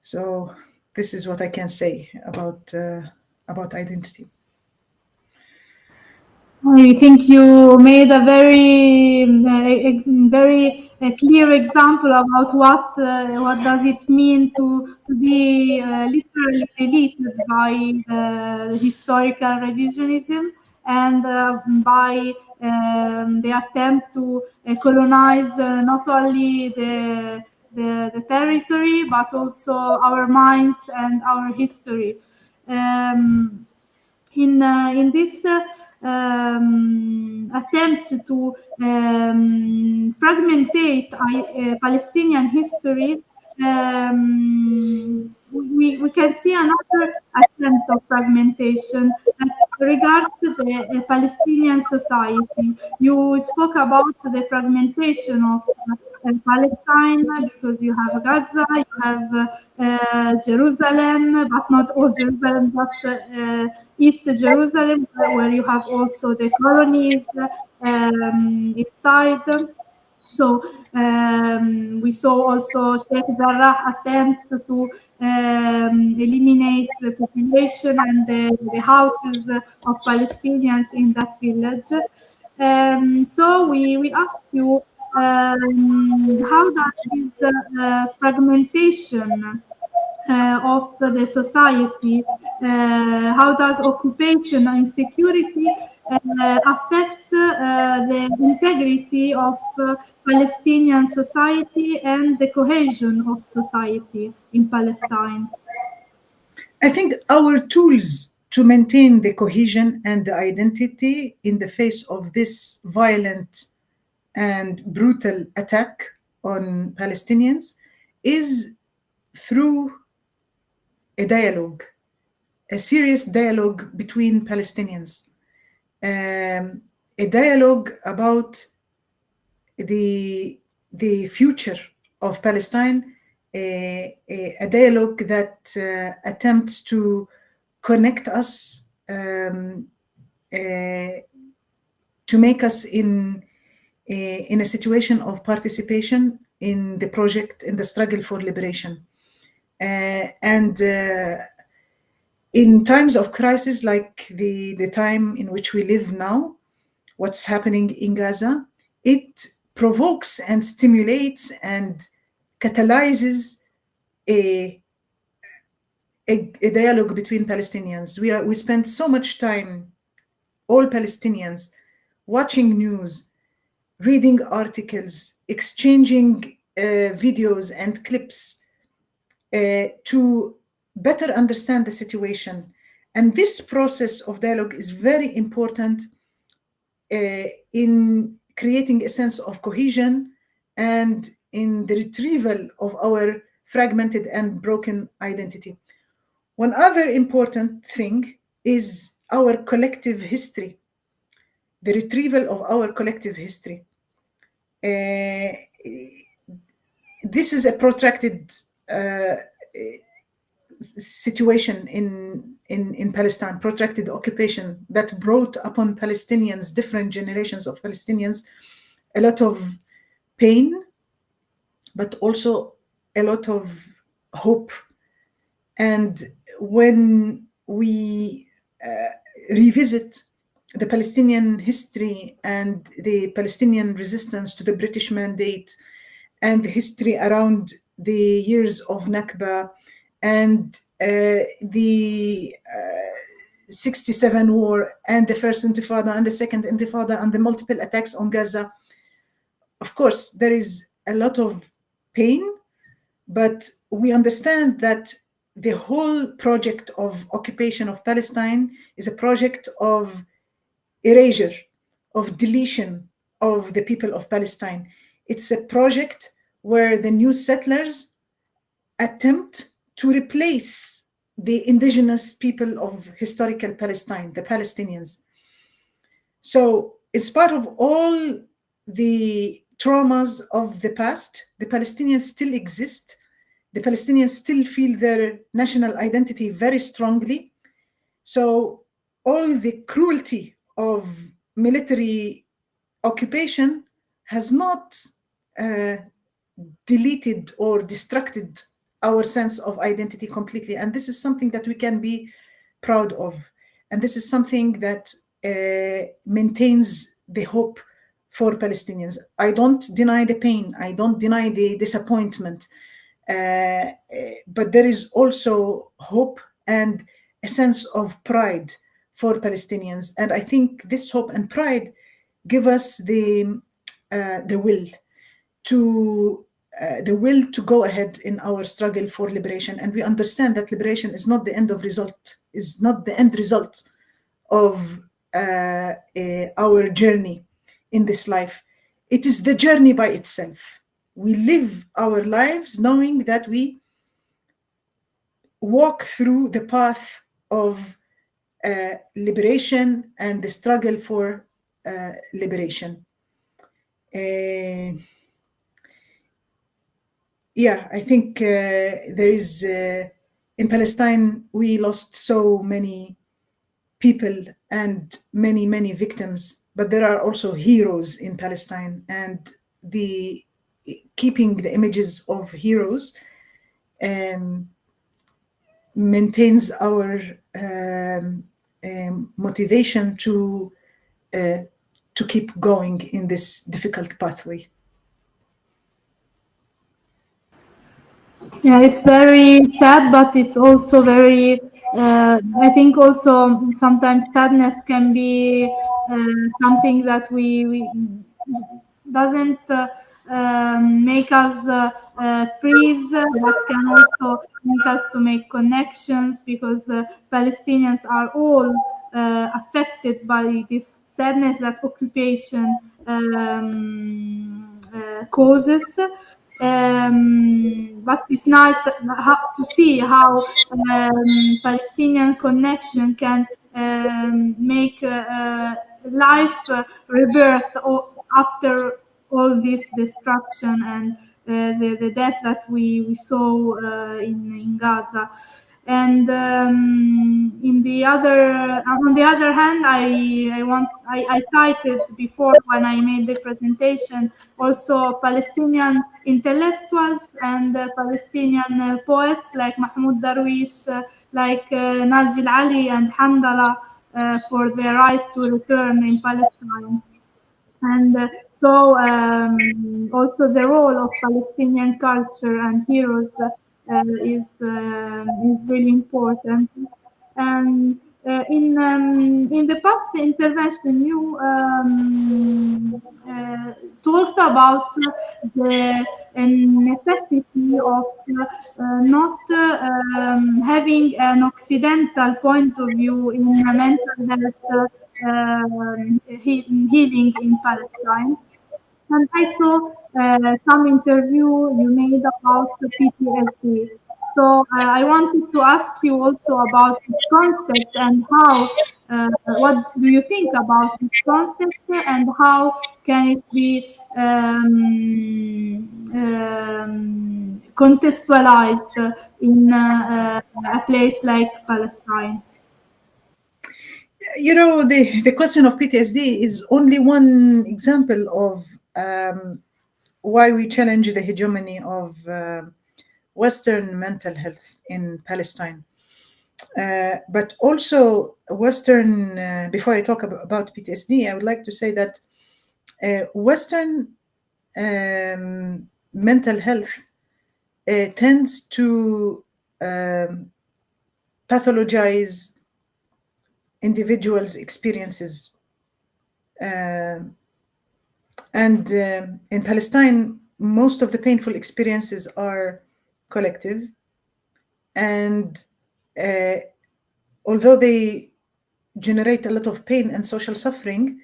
So this is what I can say about identity. I think you made a very clear example about what does it mean to be literally deleted by historical revisionism and by the attempt to colonize not only the territory but also our minds and our history. In this attempt to fragmentate Palestinian history, we can see another attempt of fragmentation that regards the Palestinian society. You spoke about the fragmentation of Palestine because you have Gaza, you have Jerusalem, but not all Jerusalem, but East Jerusalem, where you have also the colonies inside. So we saw also Sheikh Jarrah attempts to eliminate the population and the houses of Palestinians in that village. So we asked you, how does this fragmentation of the society, how does occupation and insecurity affects the integrity of Palestinian society and the cohesion of society in Palestine? I think our tools to maintain the cohesion and the identity in the face of this violent and brutal attack on Palestinians is through a dialogue, a serious dialogue between Palestinians, a dialogue about the future of Palestine, a dialogue that attempts to connect us, to make us in a situation of participation in the project, in the struggle for liberation. And in times of crisis like the time in which we live now, what's happening in Gaza, it provokes and stimulates and catalyzes a dialogue between Palestinians. We spend so much time, all Palestinians, watching news, reading articles, exchanging videos and clips to better understand the situation. And this process of dialogue is very important in creating a sense of cohesion and in the retrieval of our fragmented and broken identity. One other important thing is our collective history, the retrieval of our collective history. This is a protracted situation in Palestine, protracted occupation that brought upon Palestinians, different generations of Palestinians, a lot of pain, but also a lot of hope. And when we revisit the Palestinian history and the Palestinian resistance to the British mandate and the history around the years of Nakba and the 67 war and the first intifada and the second intifada and the multiple attacks on Gaza. Of course, there is a lot of pain, but we understand that the whole project of occupation of Palestine is a project of erasure, of deletion of the people of Palestine. It's a project where the new settlers attempt to replace the indigenous people of historical Palestine, the Palestinians. So it's part of all the traumas of the past. The Palestinians still exist. The Palestinians still feel their national identity very strongly. So all the cruelty of military occupation has not deleted or distracted our sense of identity completely. And this is something that we can be proud of. And this is something that maintains the hope for Palestinians. I don't deny the pain. I don't deny the disappointment. But there is also hope and a sense of pride for Palestinians. And I think this hope and pride give us the will to go ahead in our struggle for liberation. And we understand that liberation is not the end result of our journey in this life. It is the journey by itself. We live our lives knowing that we walk through the path of liberation and the struggle for liberation. I think there is, in Palestine, we lost so many people and many, many victims, but there are also heroes in Palestine, and keeping the images of heroes maintains our motivation to keep going in this difficult pathway. Yeah, it's very sad, but it's also very, I think also sometimes sadness can be something that we doesn't make us freeze, but can also make us to make connections, because Palestinians are all affected by this sadness that occupation causes. But it's nice to see how Palestinian connection can make life rebirth after all this destruction and the death that we saw in Gaza. And on the other hand, I cited before when I made the presentation also Palestinian intellectuals and Palestinian poets like Mahmoud Darwish, like Najil Ali and Hamdallah for the right to return in Palestine. And so also the role of Palestinian culture and heroes is really important. And in the past intervention, you talked about the necessity of not having an Occidental point of view in mental health healing in Palestine. And I saw some interview you made about PTSD. So I wanted to ask you also about this concept and how, what do you think about this concept and how can it be contextualized in a place like Palestine? You know, the question of PTSD is only one example of why we challenge the hegemony of Western mental health in Palestine. But also Western, before I talk about PTSD, I would like to say that Western mental health tends to pathologize individuals' experiences. And in Palestine, most of the painful experiences are collective. And although they generate a lot of pain and social suffering,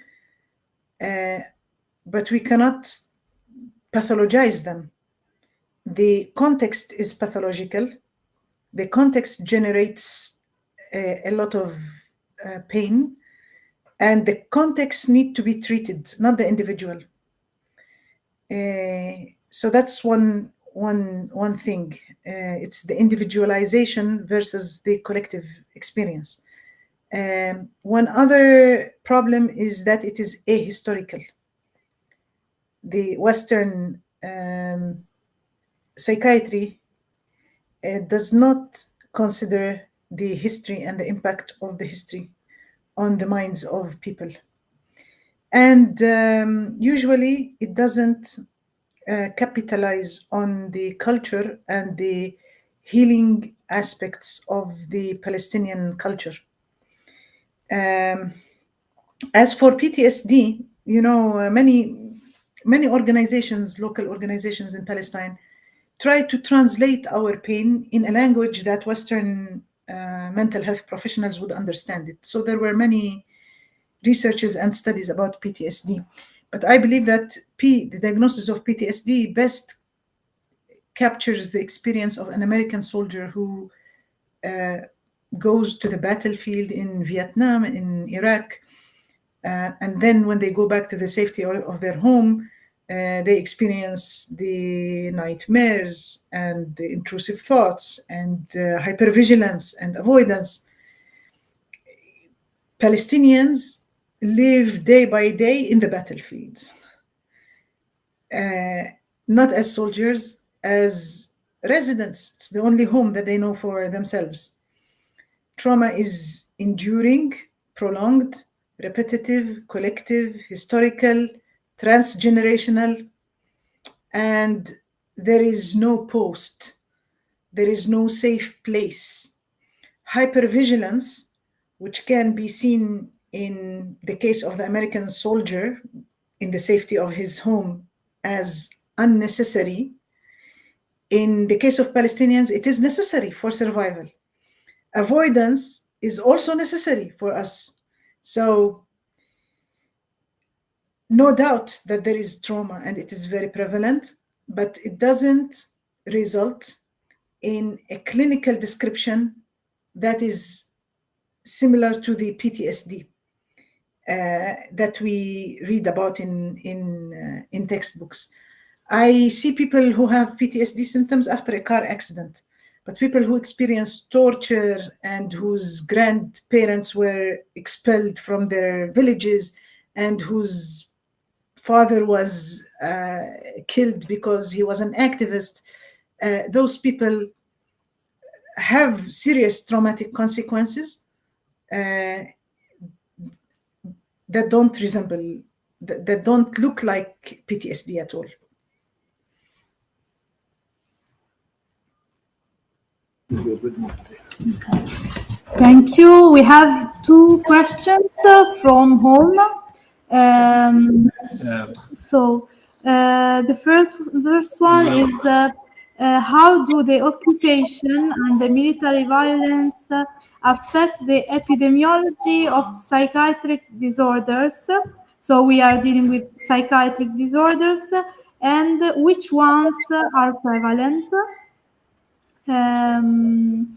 but we cannot pathologize them. The context is pathological. The context generates a lot of pain, and the context need to be treated, not the individual. So that's one thing. It's the individualization versus the collective experience. One other problem is that it is ahistorical. The Western psychiatry does not consider the history and the impact of the history on the minds of people. And usually it doesn't capitalize on the culture and the healing aspects of the Palestinian culture. As for PTSD, you know, many organizations, local organizations in Palestine, try to translate our pain in a language that Western mental health professionals would understand it. So there were many researches and studies about PTSD. But I believe that the diagnosis of PTSD best captures the experience of an American soldier who goes to the battlefield in Vietnam, in Iraq, and then when they go back to the safety of their home, they experience the nightmares and the intrusive thoughts and hypervigilance and avoidance. Palestinians live day by day in the battlefields, not as soldiers, as residents. It's the only home that they know for themselves. Trauma is enduring, prolonged, repetitive, collective, historical, transgenerational, and there is no post. There is no safe place. Hypervigilance, which can be seen in the case of the American soldier in the safety of his home as unnecessary. In the case of Palestinians, it is necessary for survival. Avoidance is also necessary for us. So no doubt that there is trauma and it is very prevalent, but it doesn't result in a clinical description that is similar to the PTSD that we read about in textbooks. I see people who have PTSD symptoms after a car accident, but people who experience torture and whose grandparents were expelled from their villages and whose father was killed because he was an activist, those people have serious traumatic consequences that don't resemble, that don't look like PTSD at all. Okay. Thank you. We have two questions from home. So the first one is how do the occupation and the military violence affect the epidemiology of psychiatric disorders? So we are dealing with psychiatric disorders, and which ones are prevalent? And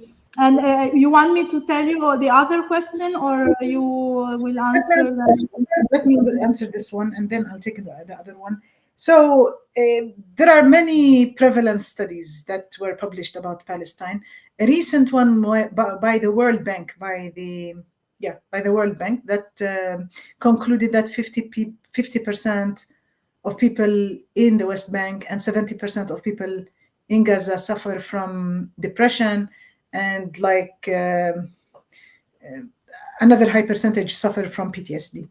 you want me to tell you the other question, or you will answer that? Let me answer this one, and then I'll take the other one. So there are many prevalence studies that were published about Palestine. A recent one by the World Bank, by the World Bank, that concluded that 50% of people in the West Bank and 70% of people in Gaza suffer from depression and like another high percentage suffer from PTSD.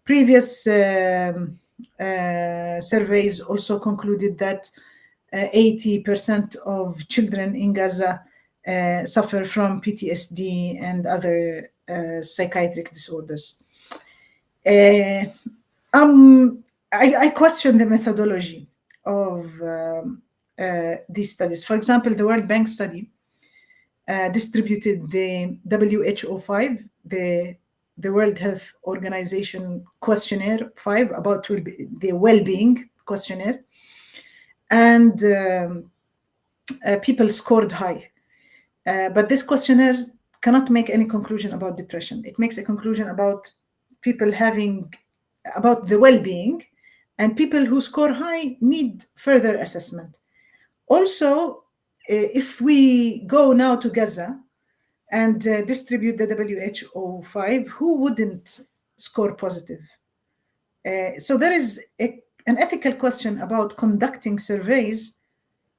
Previous surveys also concluded that 80% of children in Gaza suffer from PTSD and other psychiatric disorders. I question the methodology of these studies. For example, the World Bank study distributed the WHO-5, the World Health Organization questionnaire 5 about the well-being questionnaire, and people scored high. But this questionnaire cannot make any conclusion about depression. It makes a conclusion about people about the well-being, and people who score high need further assessment. Also, if we go now to Gaza and distribute the WHO-5, who wouldn't score positive? So there is an ethical question about conducting surveys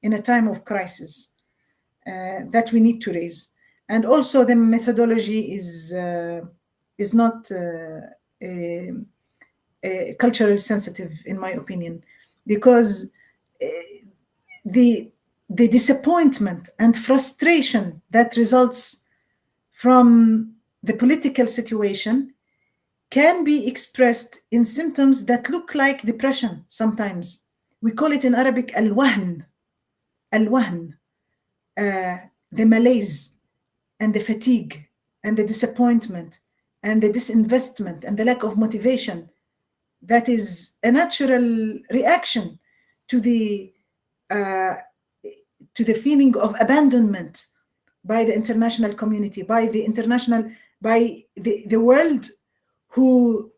in a time of crisis that we need to raise. And also the methodology is not culturally sensitive, in my opinion, because the disappointment and frustration that results from the political situation can be expressed in symptoms that look like depression sometimes. We call it in Arabic al-wahn, the malaise and the fatigue and the disappointment and the disinvestment and the lack of motivation. That is a natural reaction to the feeling of abandonment by the international community, by the world who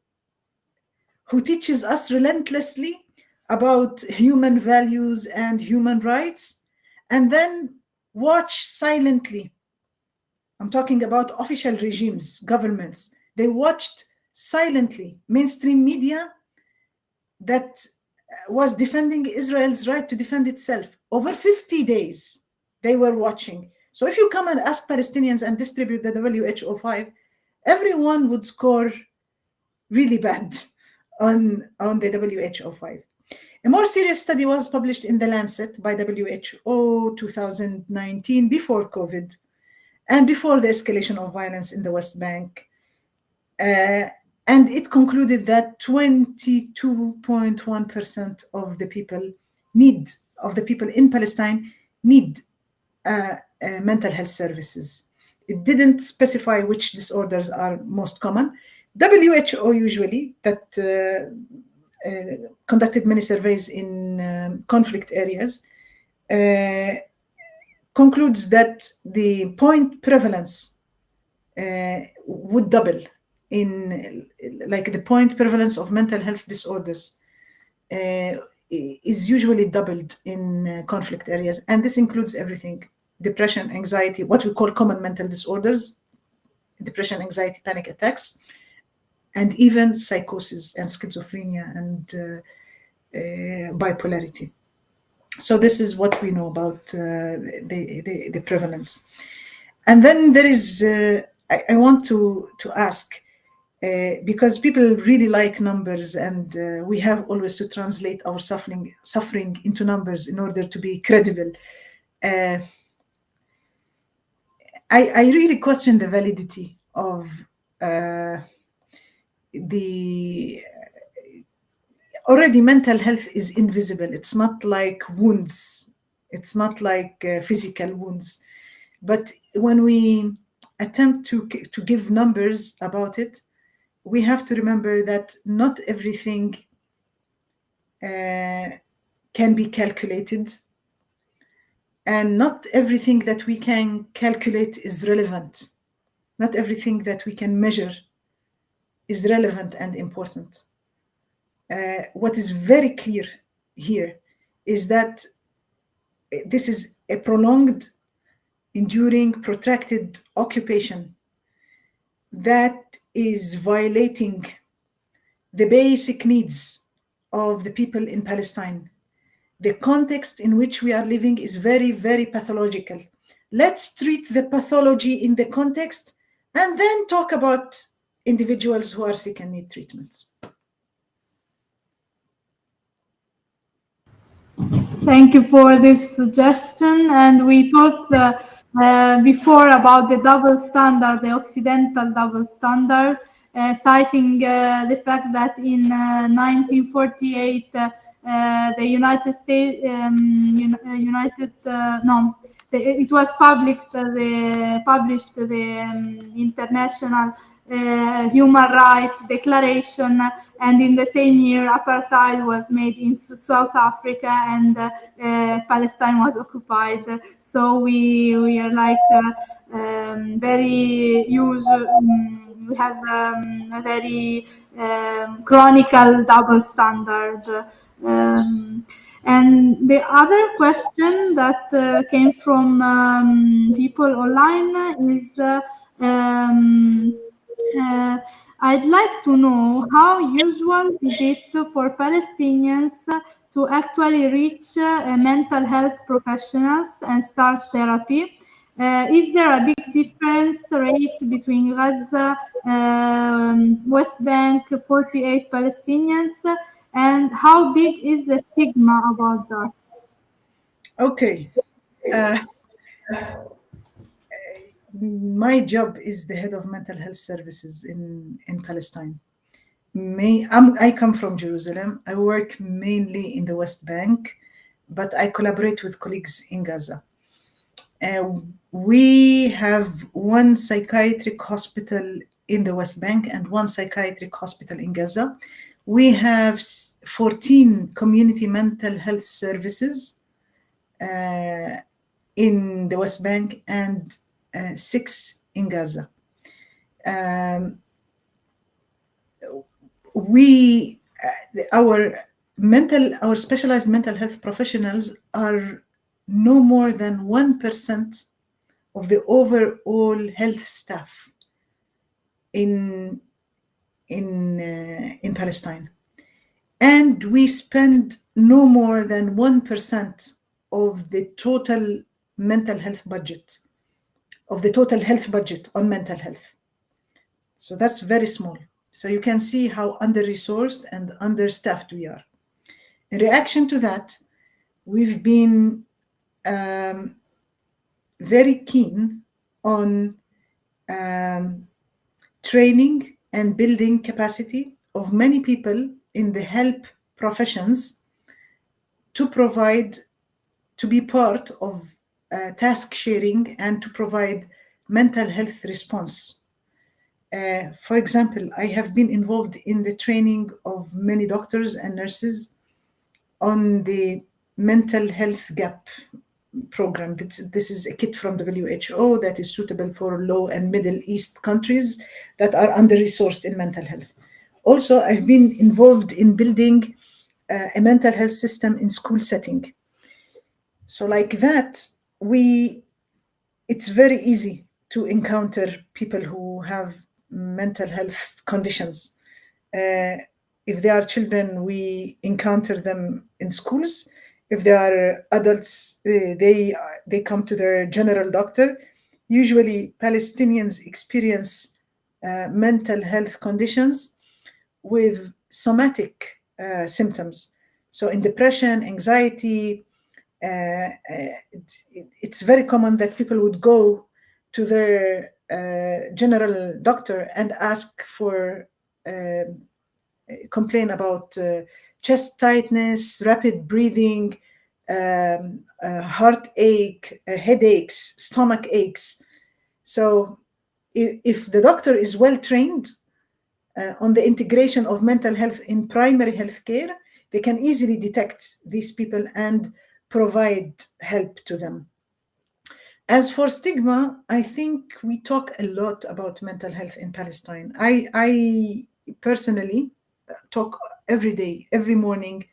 teaches us relentlessly about human values and human rights, and then watch silently. I'm talking about official regimes, governments. They watched silently mainstream media that was defending Israel's right to defend itself. Over 50 days, they were watching. So if you come and ask Palestinians and distribute the WHO-5, everyone would score really bad on the WHO-5. A more serious study was published in The Lancet by WHO 2019, before COVID and before the escalation of violence in the West Bank. And it concluded that 22.1% of the people in Palestine need mental health services. It didn't specify which disorders are most common. WHO usually, that conducted many surveys in conflict areas, concludes that the point prevalence would double in, like, the point prevalence of mental health disorders is usually doubled in conflict areas. And this includes everything: depression, anxiety, what we call common mental disorders, depression, anxiety, panic attacks, and even psychosis and schizophrenia and bipolarity. So this is what we know about the prevalence. And then there is, I want to ask, because people really like numbers, and we have always to translate our suffering into numbers in order to be credible. I really question the validity of already mental health is invisible. It's not like wounds. It's not like physical wounds. But when we attempt to give numbers about it, we have to remember that not everything can be calculated, and not everything that we can calculate is relevant. Not everything that we can measure is relevant and important. What is very clear here is that this is a prolonged, enduring, protracted occupation that is violating the basic needs of the people in Palestine. The context in which we are living is very, very pathological. let's treat the pathology in the context, and then talk about individuals who are sick and need treatments. Thank you for this suggestion. And we talked before about the double standard, the Occidental double standard, citing the fact that in 1948, the United States, it was published the International Human Rights Declaration, and in the same year apartheid was made in South Africa, and Palestine was occupied. So we are like very used. We have a very chronicle double standard. And the other question that came from people online is I'd like to know how usual is it for Palestinians to actually reach mental health professionals and start therapy? Is there a big difference rate between Gaza, West Bank, 48 Palestinians, and how big is the stigma about that? Okay. My job is the head of mental health services in Palestine. I come from Jerusalem. I work mainly in the West Bank, but I collaborate with colleagues in Gaza. We have one psychiatric hospital in the West Bank and one psychiatric hospital in Gaza. We have 14 community mental health services in the West Bank and 6 in Gaza. Our specialized mental health professionals are no more than 1% of the overall health staff in Palestine, and we spend no more than 1% of the total mental health budget, of the total health budget on mental health. So that's very small. So you can see how under-resourced and understaffed we are. In reaction to that, we've been very keen on training and building capacity of many people in the help professions to be part of task sharing and to provide mental health response. For example, I have been involved in the training of many doctors and nurses on the mental health gap program. This is a kit from WHO that is suitable for low and Middle East countries that are under-resourced in mental health. Also, I've been involved in building a mental health system in school setting. So like that, it's very easy to encounter people who have mental health conditions. If they are children, we encounter them in schools. If they are adults, they come to their general doctor. Usually, Palestinians experience mental health conditions with somatic symptoms. So in depression, anxiety, it's very common that people would go to their general doctor and ask for complain about chest tightness, rapid breathing, heartache, headaches, stomach aches. So if the doctor is well trained on the integration of mental health in primary health care, they can easily detect these people and provide help to them. As for stigma, I think we talk a lot about mental health in Palestine. I personally talk every day, every morning,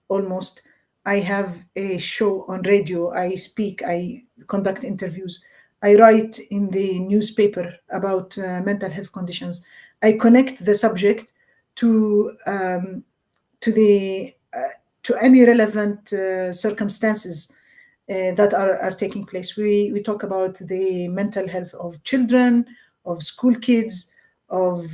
almost. I have a show on radio. I speak, I conduct interviews. I write in the newspaper about mental health conditions. I connect the subject to any relevant circumstances that are taking place. We talk about the mental health of children, of school kids, of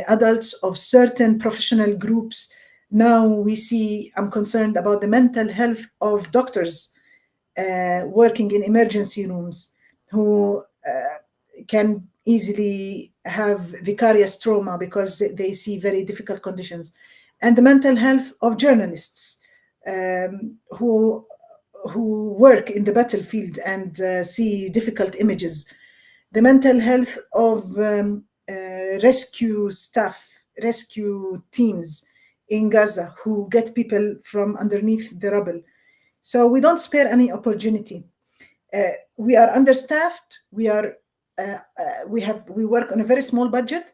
adults, of certain professional groups. Now I'm concerned about the mental health of doctors working in emergency rooms who can easily have vicarious trauma because they see very difficult conditions. And the mental health of journalists who work in the battlefield and see difficult images. The mental health of rescue staff, rescue teams in Gaza who get people from underneath the rubble. So we don't spare any opportunity. We are understaffed. We work on a very small budget,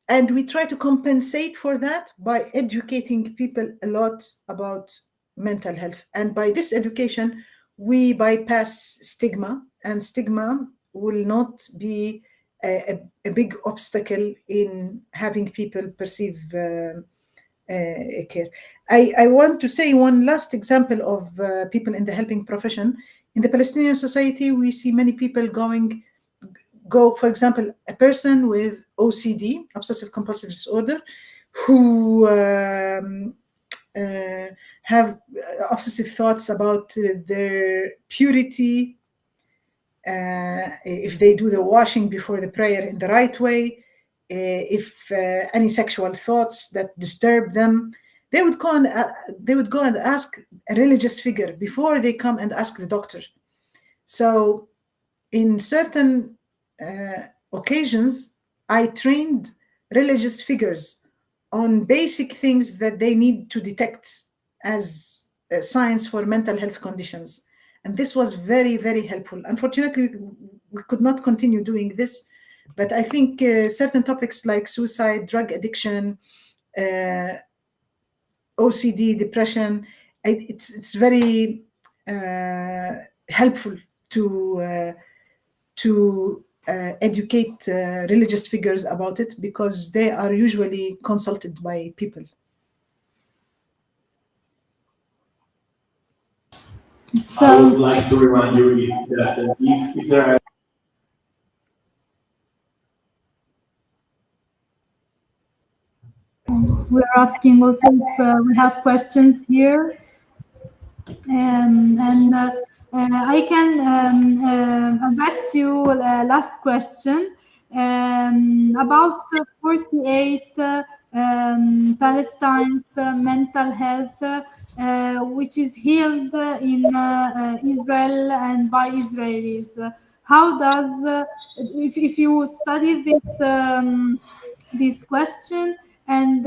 and we try to compensate for that by educating people a lot about mental health. And by this education, we bypass stigma, and stigma will not be a big obstacle in having people perceive care. I want to say one last example of people in the helping profession. In the Palestinian society, we see many people go, for example, a person with OCD, obsessive compulsive disorder, who have obsessive thoughts about their purity, if they do the washing before the prayer in the right way, if any sexual thoughts that disturb them, they would go and ask a religious figure before they come and ask the doctor. So in certain occasions, I trained religious figures on basic things that they need to detect as signs for mental health conditions. And this was very, very helpful. Unfortunately, we could not continue doing this, but I think certain topics like suicide, drug addiction, OCD, depression, it's very helpful to educate religious figures about it, because they are usually consulted by people. So, I would like to remind you that if there are we're asking also if we have questions here. I can address you last question about 48 Palestine's mental health, which is healed in Israel and by Israelis. How does, if you study this question, and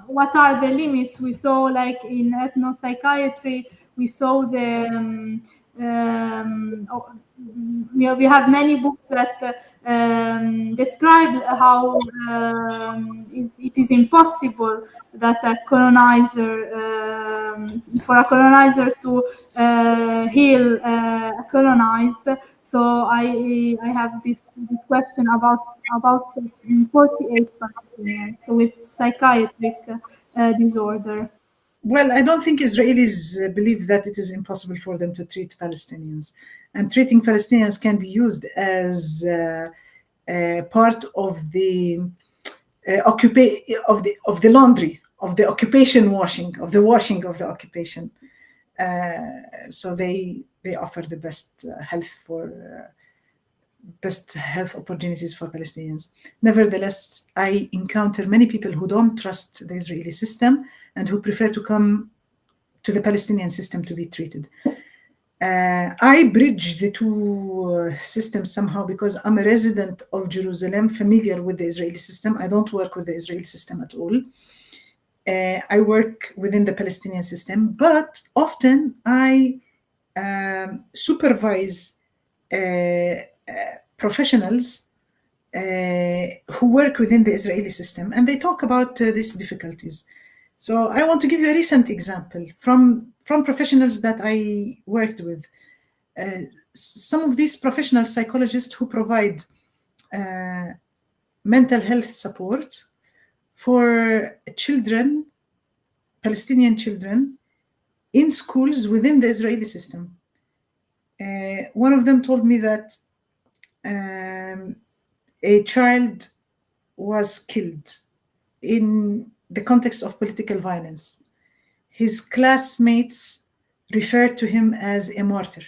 what are the limits? We saw, like in ethnopsychiatry, we saw we have many books that describe how it is impossible that a colonizer, for a colonizer to heal a colonized. So I have this question about 48 Palestinians with psychiatric disorder. Well, I don't think Israelis believe that it is impossible for them to treat Palestinians. And treating Palestinians can be used as part of the of the laundry, of the occupation washing, of the washing of the occupation. So they offer the best health opportunities for Palestinians. Nevertheless, I encounter many people who don't trust the Israeli system and who prefer to come to the Palestinian system to be treated. I bridge the two systems somehow because I'm a resident of Jerusalem, familiar with the Israeli system. I don't work with the Israeli system at all. I work within the Palestinian system, but often I supervise professionals who work within the Israeli system, and they talk about these difficulties. So I want to give you a recent example from professionals that I worked with. Some of these professional psychologists who provide mental health support for children, Palestinian children, in schools within the Israeli system. One of them told me that a child was killed in the context of political violence. His classmates referred to him as a martyr,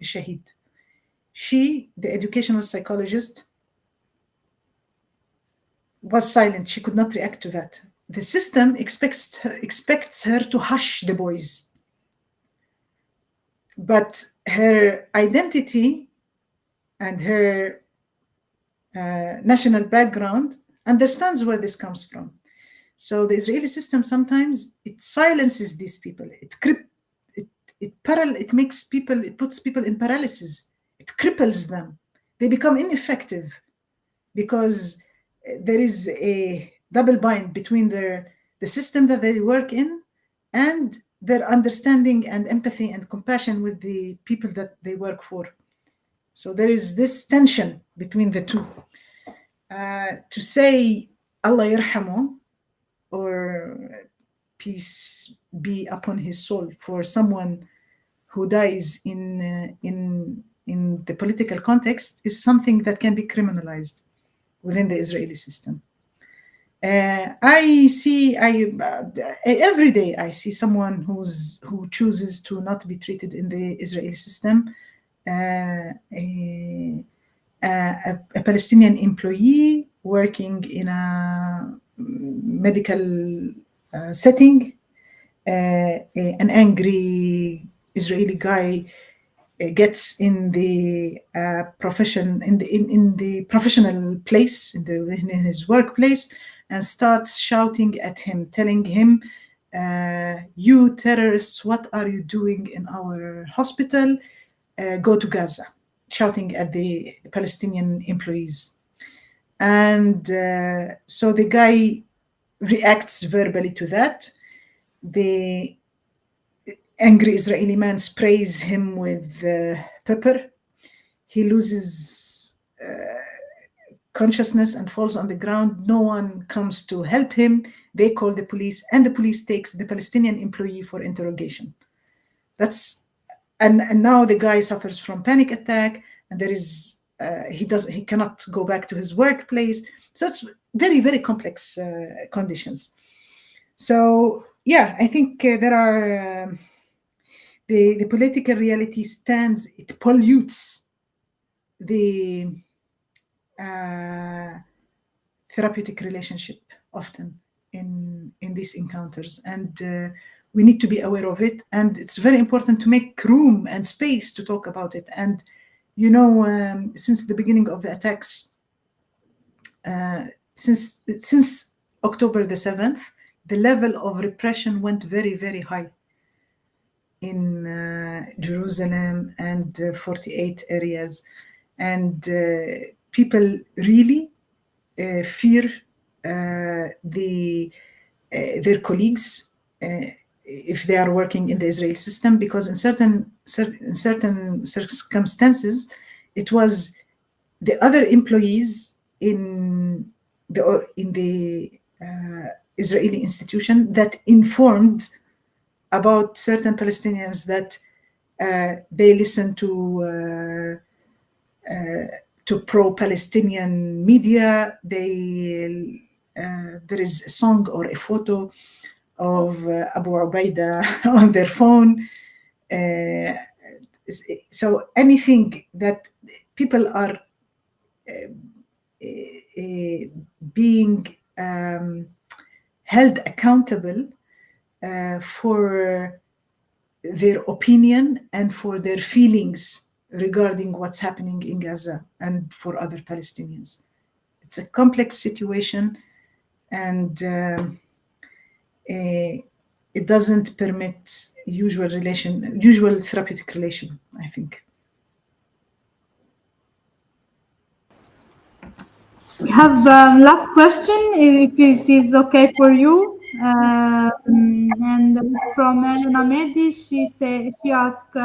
a shaheed. She, the educational psychologist, was silent. She could not react to that. The system expects her to hush the boys. But her identity and her national background understands where this comes from. So the Israeli system sometimes it silences these people. It makes people, it puts people in paralysis. It cripples them. They become ineffective because there is a double bind between the system that they work in and their understanding and empathy and compassion with the people that they work for. So there is this tension between the two. To say Allah yarhamu or peace be upon his soul for someone who dies in the political context is something that can be criminalized within the Israeli system. Every day I see someone who chooses to not be treated in the Israeli system. A Palestinian employee working in a medical setting, an angry Israeli guy gets in the professional place in his workplace and starts shouting at him, telling him, "You terrorists, what are you doing in our hospital? Go to Gaza," shouting at the Palestinian employees. And so the guy reacts verbally to that. The angry Israeli man sprays him with pepper. He loses consciousness and falls on the ground. No one comes to help him. They call the police, and the police takes the Palestinian employee for interrogation. And now the guy suffers from panic attack, and there is he cannot go back to his workplace. So it's very, very complex conditions. So yeah, I think there are the political reality stands. It pollutes the therapeutic relationship often in these encounters, and we need to be aware of it. And it's very important to make room and space to talk about it. And since the beginning of the attacks, since October the 7th, the level of repression went very, very high in Jerusalem and 48 areas. And people really fear their colleagues if they are working in the Israeli system, because in certain circumstances, it was the other employees in the Israeli institution that informed about certain Palestinians that they listen to pro-Palestinian media. There is a song or a photo of Abu Ubaidah on their phone. So anything that people are being held accountable for their opinion and for their feelings regarding what's happening in Gaza and for other Palestinians. It's a complex situation, and it doesn't permit usual therapeutic relation, I think. We have last question, if it is okay for you, and it's from Elena Medi. She asked,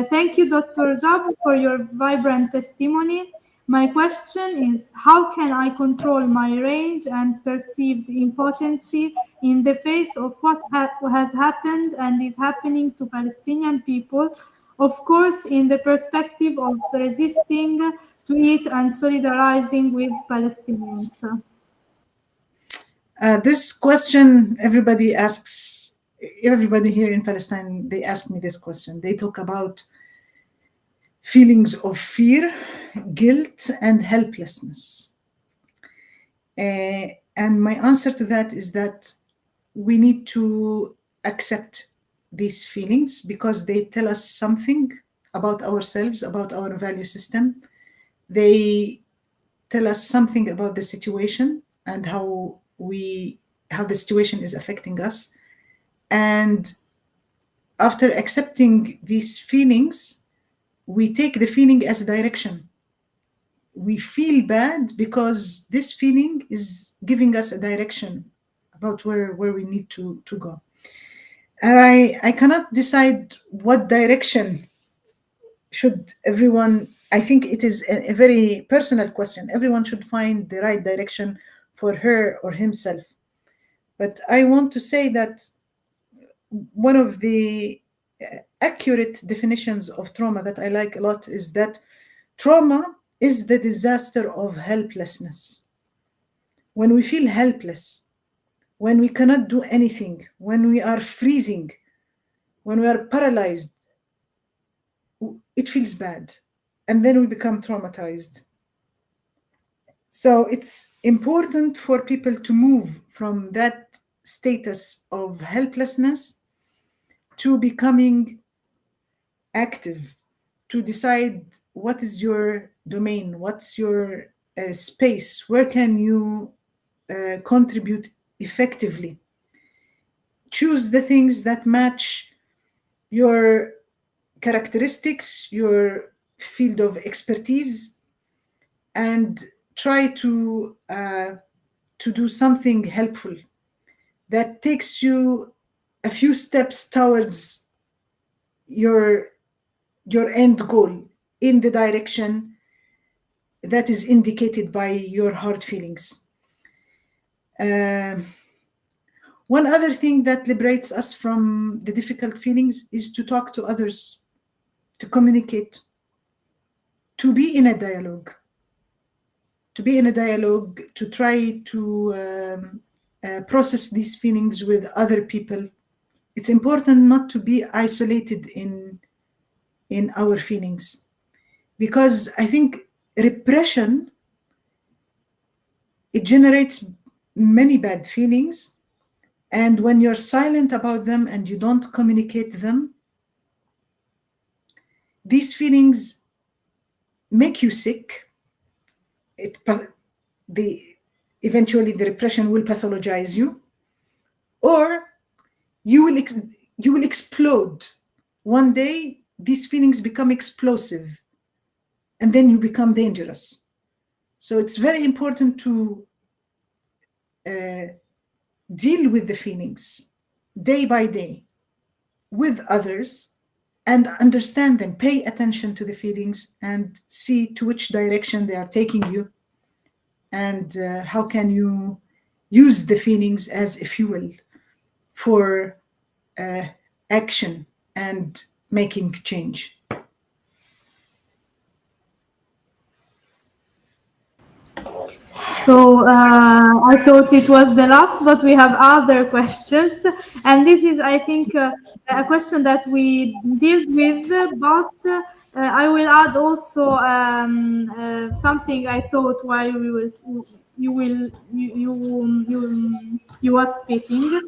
"Thank you, Dr. Jabr, for your vibrant testimony. My question is, how can I control my rage and perceived impotency in the face of what has happened and is happening to Palestinian people? of course, in the perspective of resisting to it and solidarizing with Palestinians. This question everybody asks, everybody here in Palestine, they ask me this question. They talk about feelings of fear, guilt, and helplessness. And my answer to that is that we need to accept these feelings because they tell us something about ourselves, about our value system. They tell us something about the situation and how the situation is affecting us. And after accepting these feelings, we take the feeling as a direction. We feel bad because this feeling is giving us a direction about where we need to go. And I cannot decide what direction should everyone, I think it is a very personal question. Everyone should find the right direction for her or himself. But I want to say that one of the accurate definitions of trauma that I like a lot is that trauma is the disaster of helplessness. When we feel helpless, when we cannot do anything, when we are freezing, when we are paralyzed, it feels bad. And then we become traumatized. So it's important for people to move from that status of helplessness to becoming active, to decide what is your domain, what's your space, where can you contribute effectively. Choose the things that match your characteristics, your field of expertise, and try to do something helpful that takes you a few steps towards your end goal in the direction that is indicated by your hard feelings. One other thing that liberates us from the difficult feelings is to talk to others, to communicate, to be in a dialogue, to try to process these feelings with other people. It's important not to be isolated in our feelings, because I think repression, it generates many bad feelings. And when you're silent about them and you don't communicate them, these feelings make you sick. Eventually the repression will pathologize you, or you will explode. One day these feelings become explosive and then you become dangerous. So it's very important to deal with the feelings day by day with others and understand them, pay attention to the feelings and see to which direction they are taking you, and how can you use the feelings as a fuel for action and making change. So I thought it was the last, but we have other questions. And this is, I think, a question that we dealt with, but I will add also something I thought while you were speaking.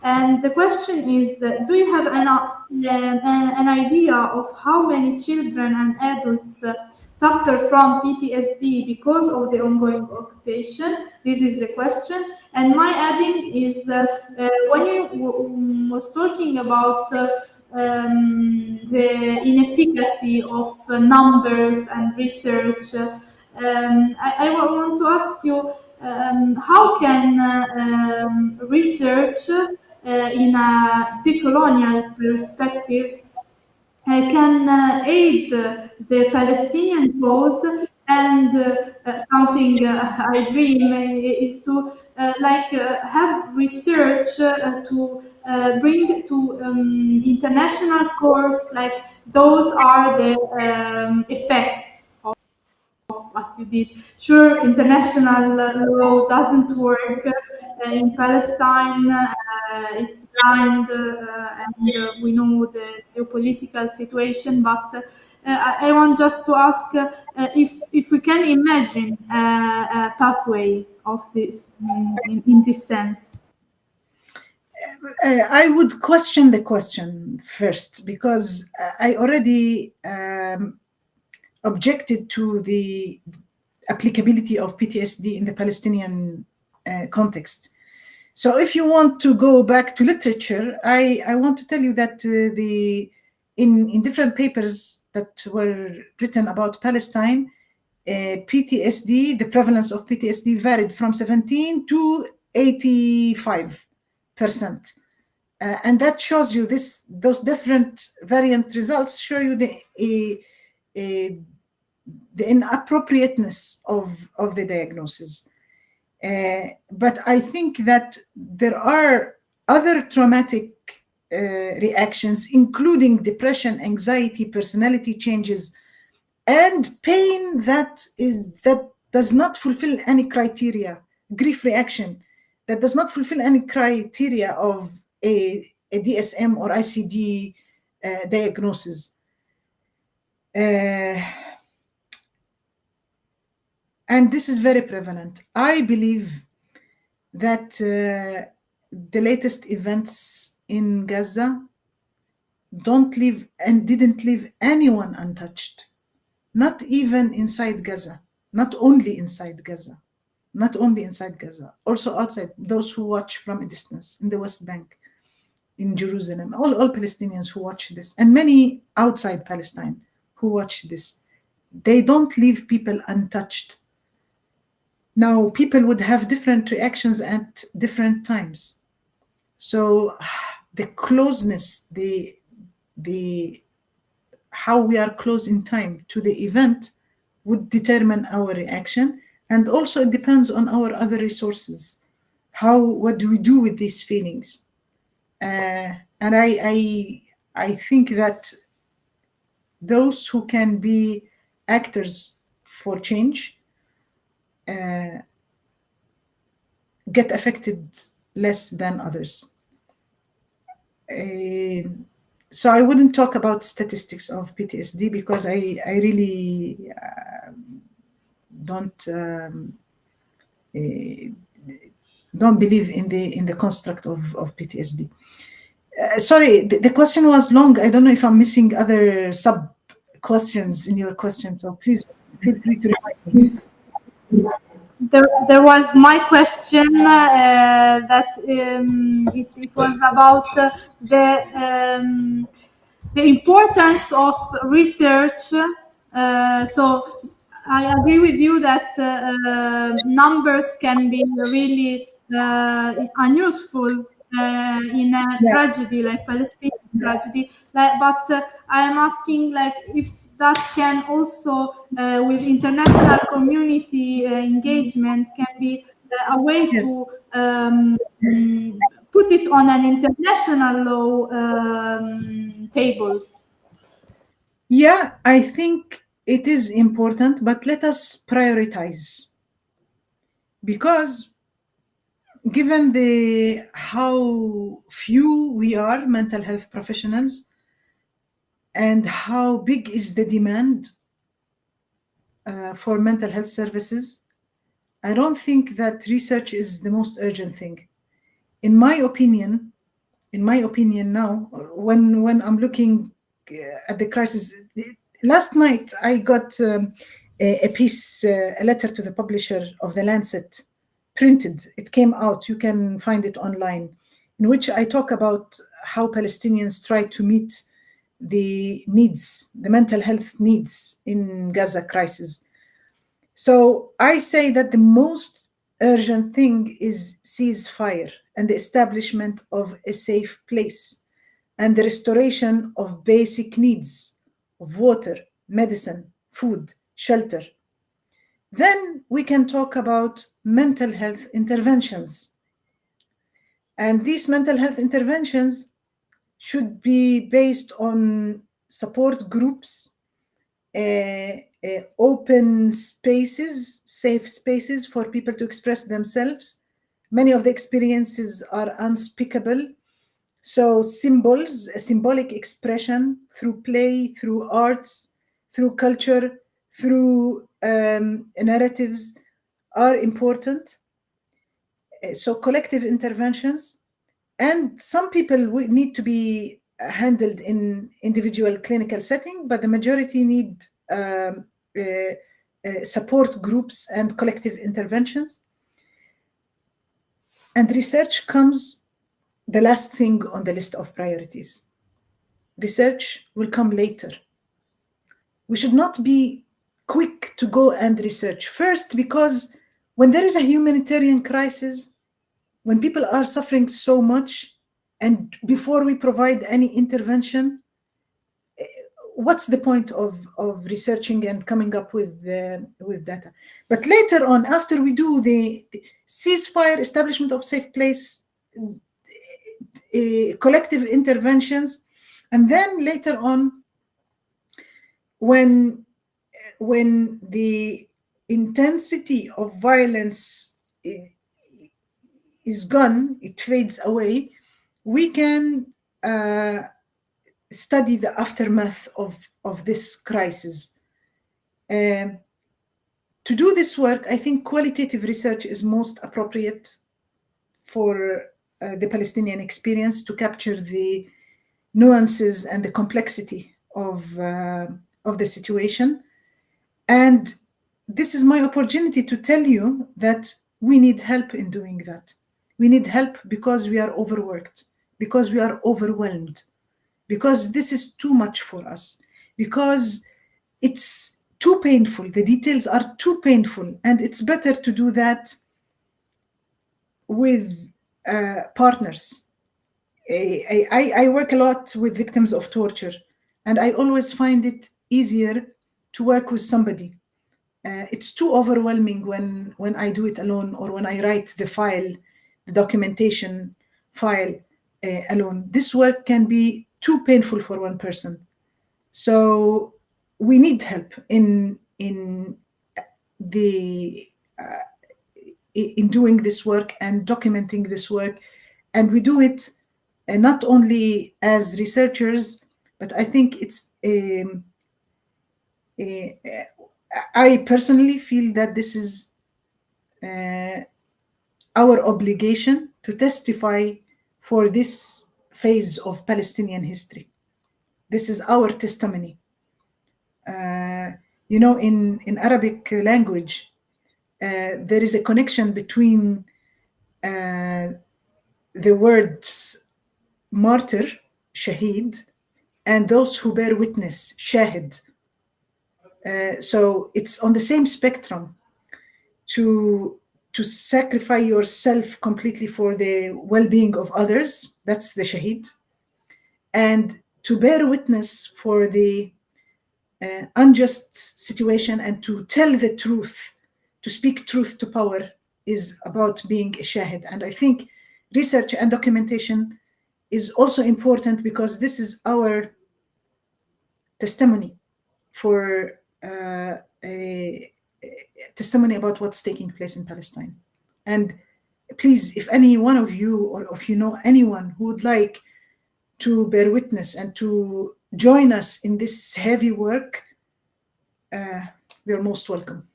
And the question is, do you have an idea of how many children and adults suffer from PTSD because of the ongoing occupation? This is the question. And my adding is, when you was talking about the inefficacy of numbers and research, I want to ask you, how can research in a decolonial perspective can aid the Palestinian cause, and something I dream is to have research to bring to international courts, like those are the effects of what you did. Sure, international law doesn't work in Palestine. It's blind, and we know the geopolitical situation. But I want just to ask if we can imagine a pathway of this in this sense. I would question the question first, because I already objected to the applicability of PTSD in the Palestinian context. So if you want to go back to literature, I want to tell you that in different papers that were written about Palestine, PTSD, the prevalence of PTSD varied from 17 to 85%. And that shows you those different variant results show you the inappropriateness of the diagnosis. But I think that there are other traumatic reactions, including depression, anxiety, personality changes, and pain that does not fulfill any criteria, grief reaction that does not fulfill any criteria of a DSM or ICD diagnosis. And this is very prevalent. I believe that the latest events in Gaza didn't leave anyone untouched, not even inside Gaza, not only inside Gaza, also outside, those who watch from a distance in the West Bank, in Jerusalem, all Palestinians who watch this, and many outside Palestine who watch this, they don't leave people untouched. Now, people would have different reactions at different times. So the closeness, how we are close in time to the event would determine our reaction. And also it depends on our other resources. What do we do with these feelings? And I think that those who can be actors for change get affected less than others. So I wouldn't talk about statistics of PTSD because I really don't believe in the construct of PTSD. Sorry, the question was long. I don't know if I'm missing other sub questions in your question, so please feel free to remind me. There was my question that it was about the importance of research. So I agree with you that numbers can be really unuseful in a tragedy like Palestinian tragedy. But I am asking, if that can also, with international community engagement, can be a way to put it on an international law table. Yeah, I think it is important, but let us prioritize. Because given how few we are mental health professionals and how big is the demand for mental health services, I don't think that research is the most urgent thing. In my opinion now, when I'm looking at the crisis, last night I got a piece, a letter to the publisher of The Lancet, printed. It came out, you can find it online, in which I talk about how Palestinians try to meet the needs, the mental health needs in Gaza crisis. So I say that the most urgent thing is ceasefire and the establishment of a safe place and the restoration of basic needs of water, medicine, food, shelter. Then we can talk about mental health interventions. And these mental health interventions should be based on support groups, open spaces, safe spaces for people to express themselves. Many of the experiences are unspeakable. So symbols, a symbolic expression through play, through arts, through culture, through narratives are important. So collective interventions, and some people need to be handled in individual clinical setting, but the majority need support groups and collective interventions. And research comes the last thing on the list of priorities. Research will come later. We should not be quick to go and research. First, because when there is a humanitarian crisis, when people are suffering so much, and before we provide any intervention, what's the point of researching and coming up with data? But later on, after we do the ceasefire, establishment of safe place, collective interventions, and then later on, when the intensity of violence is gone, it fades away, we can study the aftermath of this crisis. To do this work, I think qualitative research is most appropriate for the Palestinian experience, to capture the nuances and the complexity of the situation. And this is my opportunity to tell you that we need help in doing that. We need help because we are overworked, because we are overwhelmed, because this is too much for us, because it's too painful. The details are too painful, and it's better to do that with partners. I work a lot with victims of torture, and I always find it easier to work with somebody. It's too overwhelming when I do it alone, or when I write the file, the documentation file alone. This work can be too painful for one person. So we need help in doing this work and documenting this work. And we do it not only as researchers, but I think it's I personally feel that this is our obligation to testify for this phase of Palestinian history. This is our testimony. In Arabic language, there is a connection between the words martyr, shaheed, and those who bear witness, shahid. So it's on the same spectrum to sacrifice yourself completely for the well-being of others, that's the shaheed, and to bear witness for the unjust situation and to tell the truth, to speak truth to power, is about being a shahid. And I think research and documentation is also important because this is our testimony for a testimony about what's taking place in Palestine. And please, if any one of you, or if you know anyone who would like to bear witness and to join us in this heavy work, you're most welcome.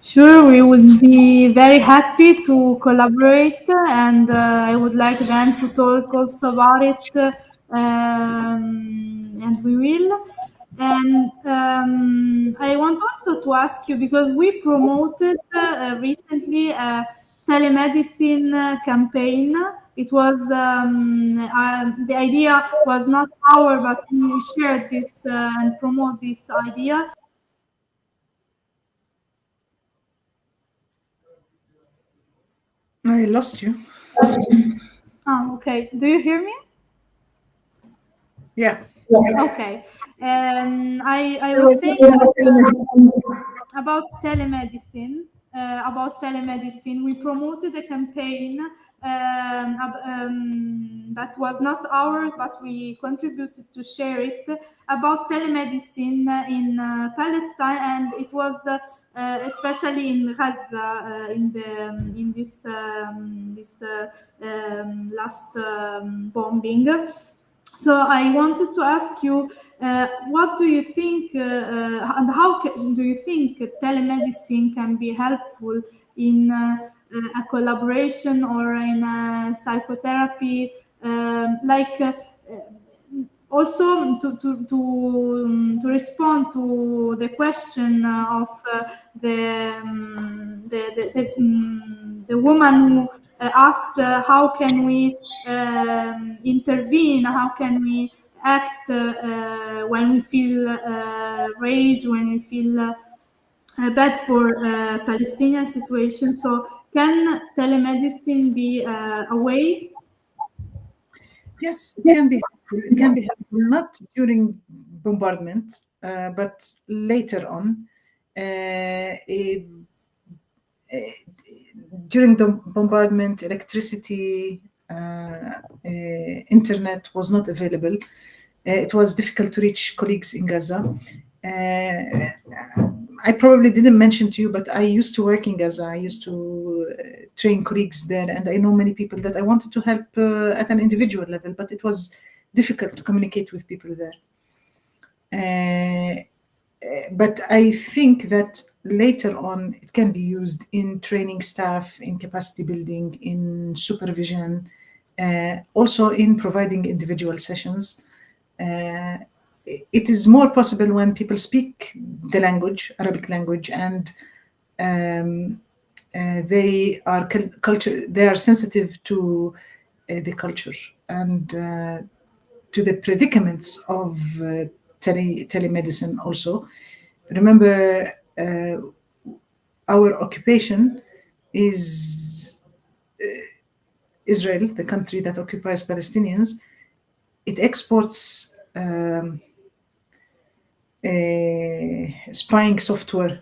Sure, we would be very happy to collaborate, and I would like then to talk also about it, and we will. And I want also to ask you, because we promoted recently a telemedicine campaign. It was the idea was not our, but we shared this and promote this idea. I lost you. Oh, okay. Do you hear me? Yeah. Okay. I was saying about telemedicine. about telemedicine. We promoted a campaign that was not ours, but we contributed to share it, about telemedicine in Palestine, and it was especially in Gaza in this last bombing. So I wanted to ask you, what do you think, and how do you think telemedicine can be helpful in a collaboration or in psychotherapy, also to respond to the question of the woman who asked how can we intervene, how can we act when we feel rage, when we feel bad for Palestinian situation. So can telemedicine be a way? Yes, it can be helpful. It can be helpful not during bombardment, but later on. During the bombardment, electricity, internet was not available. It was difficult to reach colleagues in Gaza. I probably didn't mention to you, but I used to work in Gaza. I used to train colleagues there, and I know many people that I wanted to help at an individual level, but it was difficult to communicate with people there. But I think that later on it can be used in training staff, in capacity building, in supervision, also in providing individual sessions. It is more possible when people speak the language, Arabic language, and they are they are sensitive to the culture and to the predicaments of telemedicine also. Remember, our occupation is Israel, the country that occupies Palestinians. It exports spying software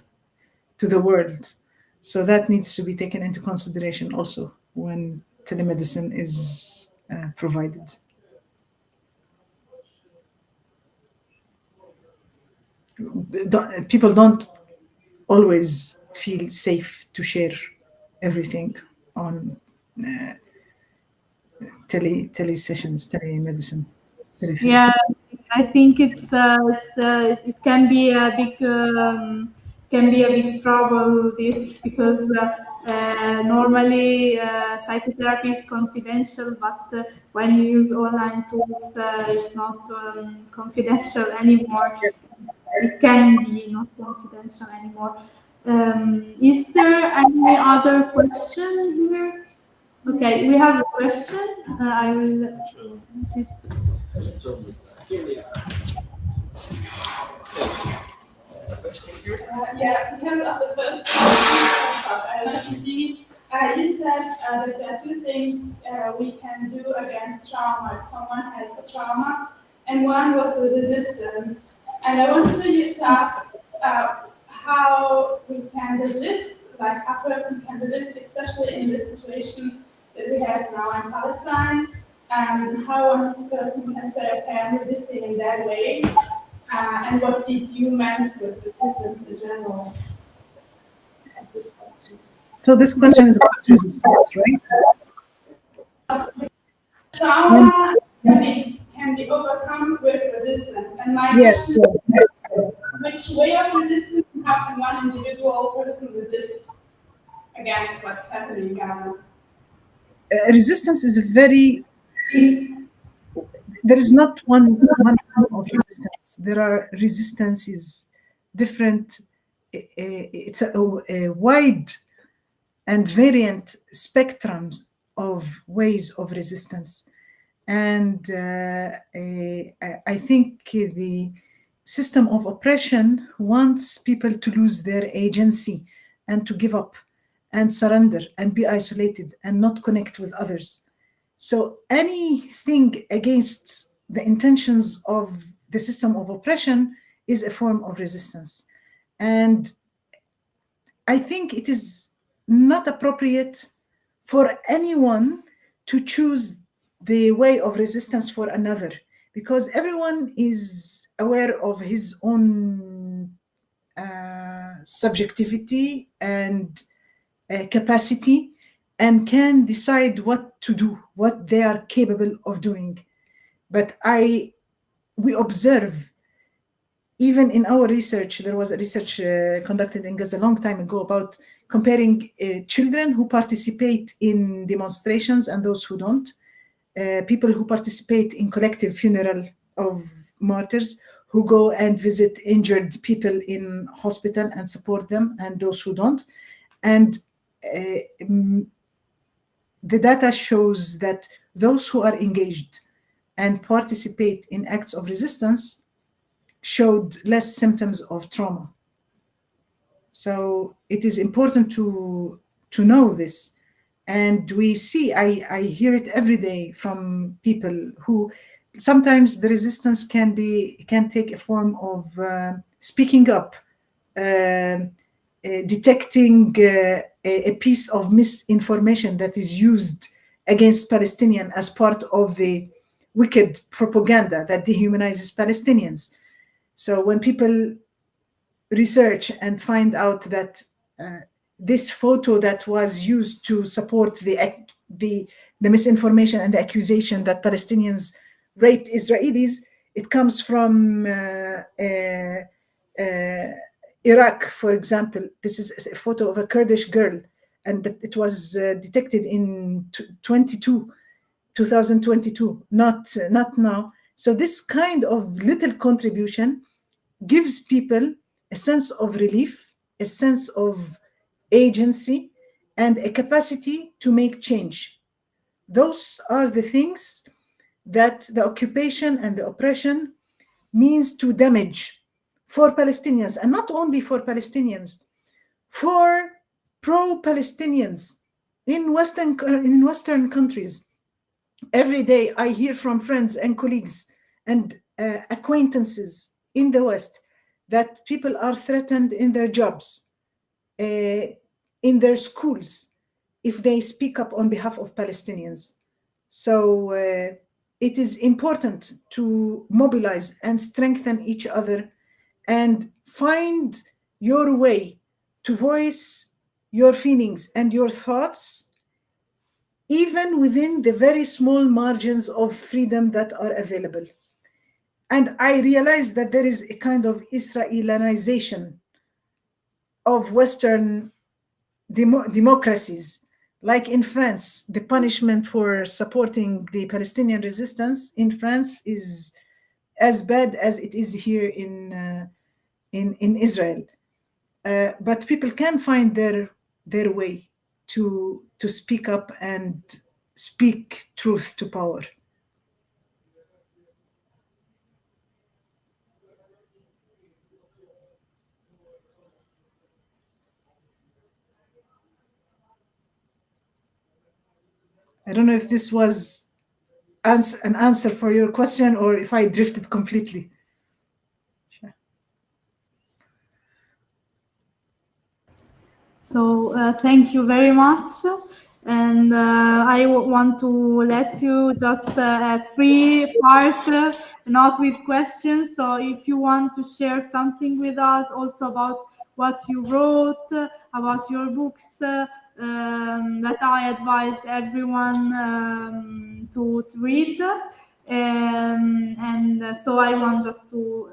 to the world. So that needs to be taken into consideration also when telemedicine is provided. People don't always feel safe to share everything on telemedicine. Yeah, I think it can be a big trouble, this, because normally psychotherapy is confidential, but when you use online tools, it's not confidential anymore. It can be not confidential anymore. Is there any other question here? Okay, we have a question. I will. Yeah, because of the first talk, I want to see, you said that there are two things we can do against trauma if someone has a trauma, and one was the resistance. And I wanted to ask how we can resist, like a person can resist, especially in the situation that we have now in Palestine, and how one person can say, okay, I'm resisting in that way. And what did you meant with resistance in general? So this question is about resistance, right? Trauma can be overcome with resistance. And my question is, which way of resistance and how can one individual person resist against what's happening in Gaza? Resistance is there is not one form of resistance. There are resistances, different, it's a wide and variant spectrums of ways of resistance. And I think the system of oppression wants people to lose their agency and to give up and surrender and be isolated and not connect with others. So anything against the intentions of the system of oppression is a form of resistance. And I think it is not appropriate for anyone to choose the way of resistance for another, because everyone is aware of his own subjectivity and capacity, and can decide what to do, what they are capable of doing. But we observe, even in our research, there was a research conducted in Gaza a long time ago about comparing children who participate in demonstrations and those who don't, people who participate in collective funeral of martyrs, who go and visit injured people in hospital and support them, and those who don't. And the data shows that those who are engaged and participate in acts of resistance showed less symptoms of trauma. So it is important to know this. And we see, I hear it every day from people who sometimes the resistance can take a form of speaking up, detecting a piece of misinformation that is used against Palestinian as part of the wicked propaganda that dehumanizes Palestinians. So when people research and find out that this photo that was used to support the misinformation and the accusation that Palestinians raped Israelis, it comes from Iraq, for example. This is a photo of a Kurdish girl, and it was detected in 2022, not now. So this kind of little contribution gives people a sense of relief, a sense of agency, and a capacity to make change. Those are the things that the occupation and the oppression means to damage for Palestinians, and not only for Palestinians, for pro-Palestinians in Western countries. Every day I hear from friends and colleagues and acquaintances in the West that people are threatened in their jobs, in their schools, if they speak up on behalf of Palestinians. So it is important to mobilize and strengthen each other and find your way to voice your feelings and your thoughts, even within the very small margins of freedom that are available. And I realize that there is a kind of Israelanization of Western democracies. Like in France, the punishment for supporting the Palestinian resistance in France is as bad as it is here in Israel. But people can find their way to speak up and speak truth to power. I don't know if this was an answer for your question or if I drifted completely. Sure. So thank you very much. And I want to let you just a free part, not with questions. So if you want to share something with us also about what you wrote, about your books, that I advise everyone to read. And so I want just to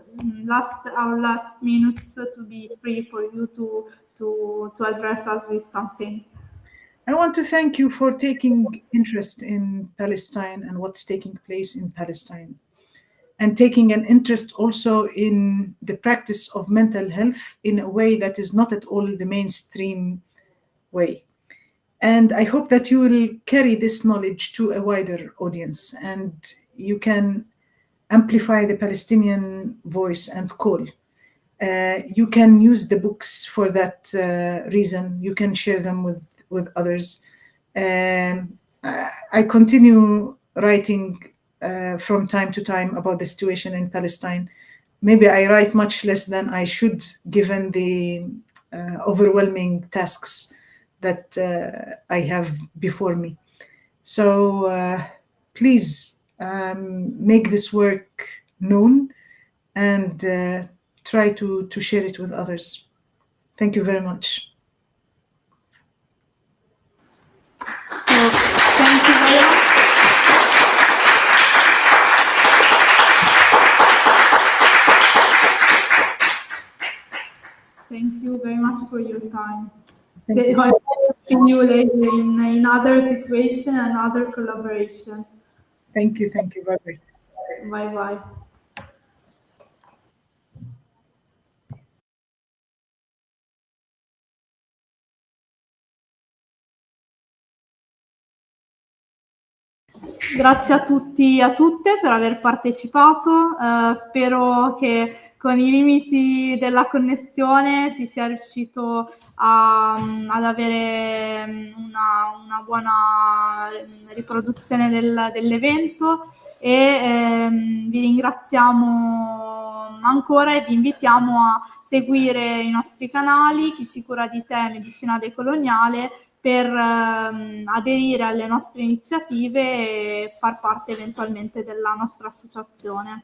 our last minutes to be free for you to address us with something. I want to thank you for taking interest in Palestine and what's taking place in Palestine, and taking an interest also in the practice of mental health in a way that is not at all the mainstream way. And I hope that you will carry this knowledge to a wider audience, and you can amplify the Palestinian voice and call. You can use the books for that reason. You can share them with others. I continue writing from time to time about the situation in Palestine. Maybe I write much less than I should, given the overwhelming tasks that I have before me. So please make this work known and try to share it with others. Thank you very much. So thank you very much. Thank you very much for your time. Thank you. I will see you later in other situation and other collaboration. Thank you. Bye-bye. Bye-bye. Grazie a tutti e a tutte per aver partecipato. Spero che con i limiti della connessione si sia riuscito ad avere una buona riproduzione dell'evento e vi ringraziamo ancora e vi invitiamo a seguire i nostri canali, Chi si cura di te, Medicina Decoloniale, per aderire alle nostre iniziative e far parte eventualmente della nostra associazione.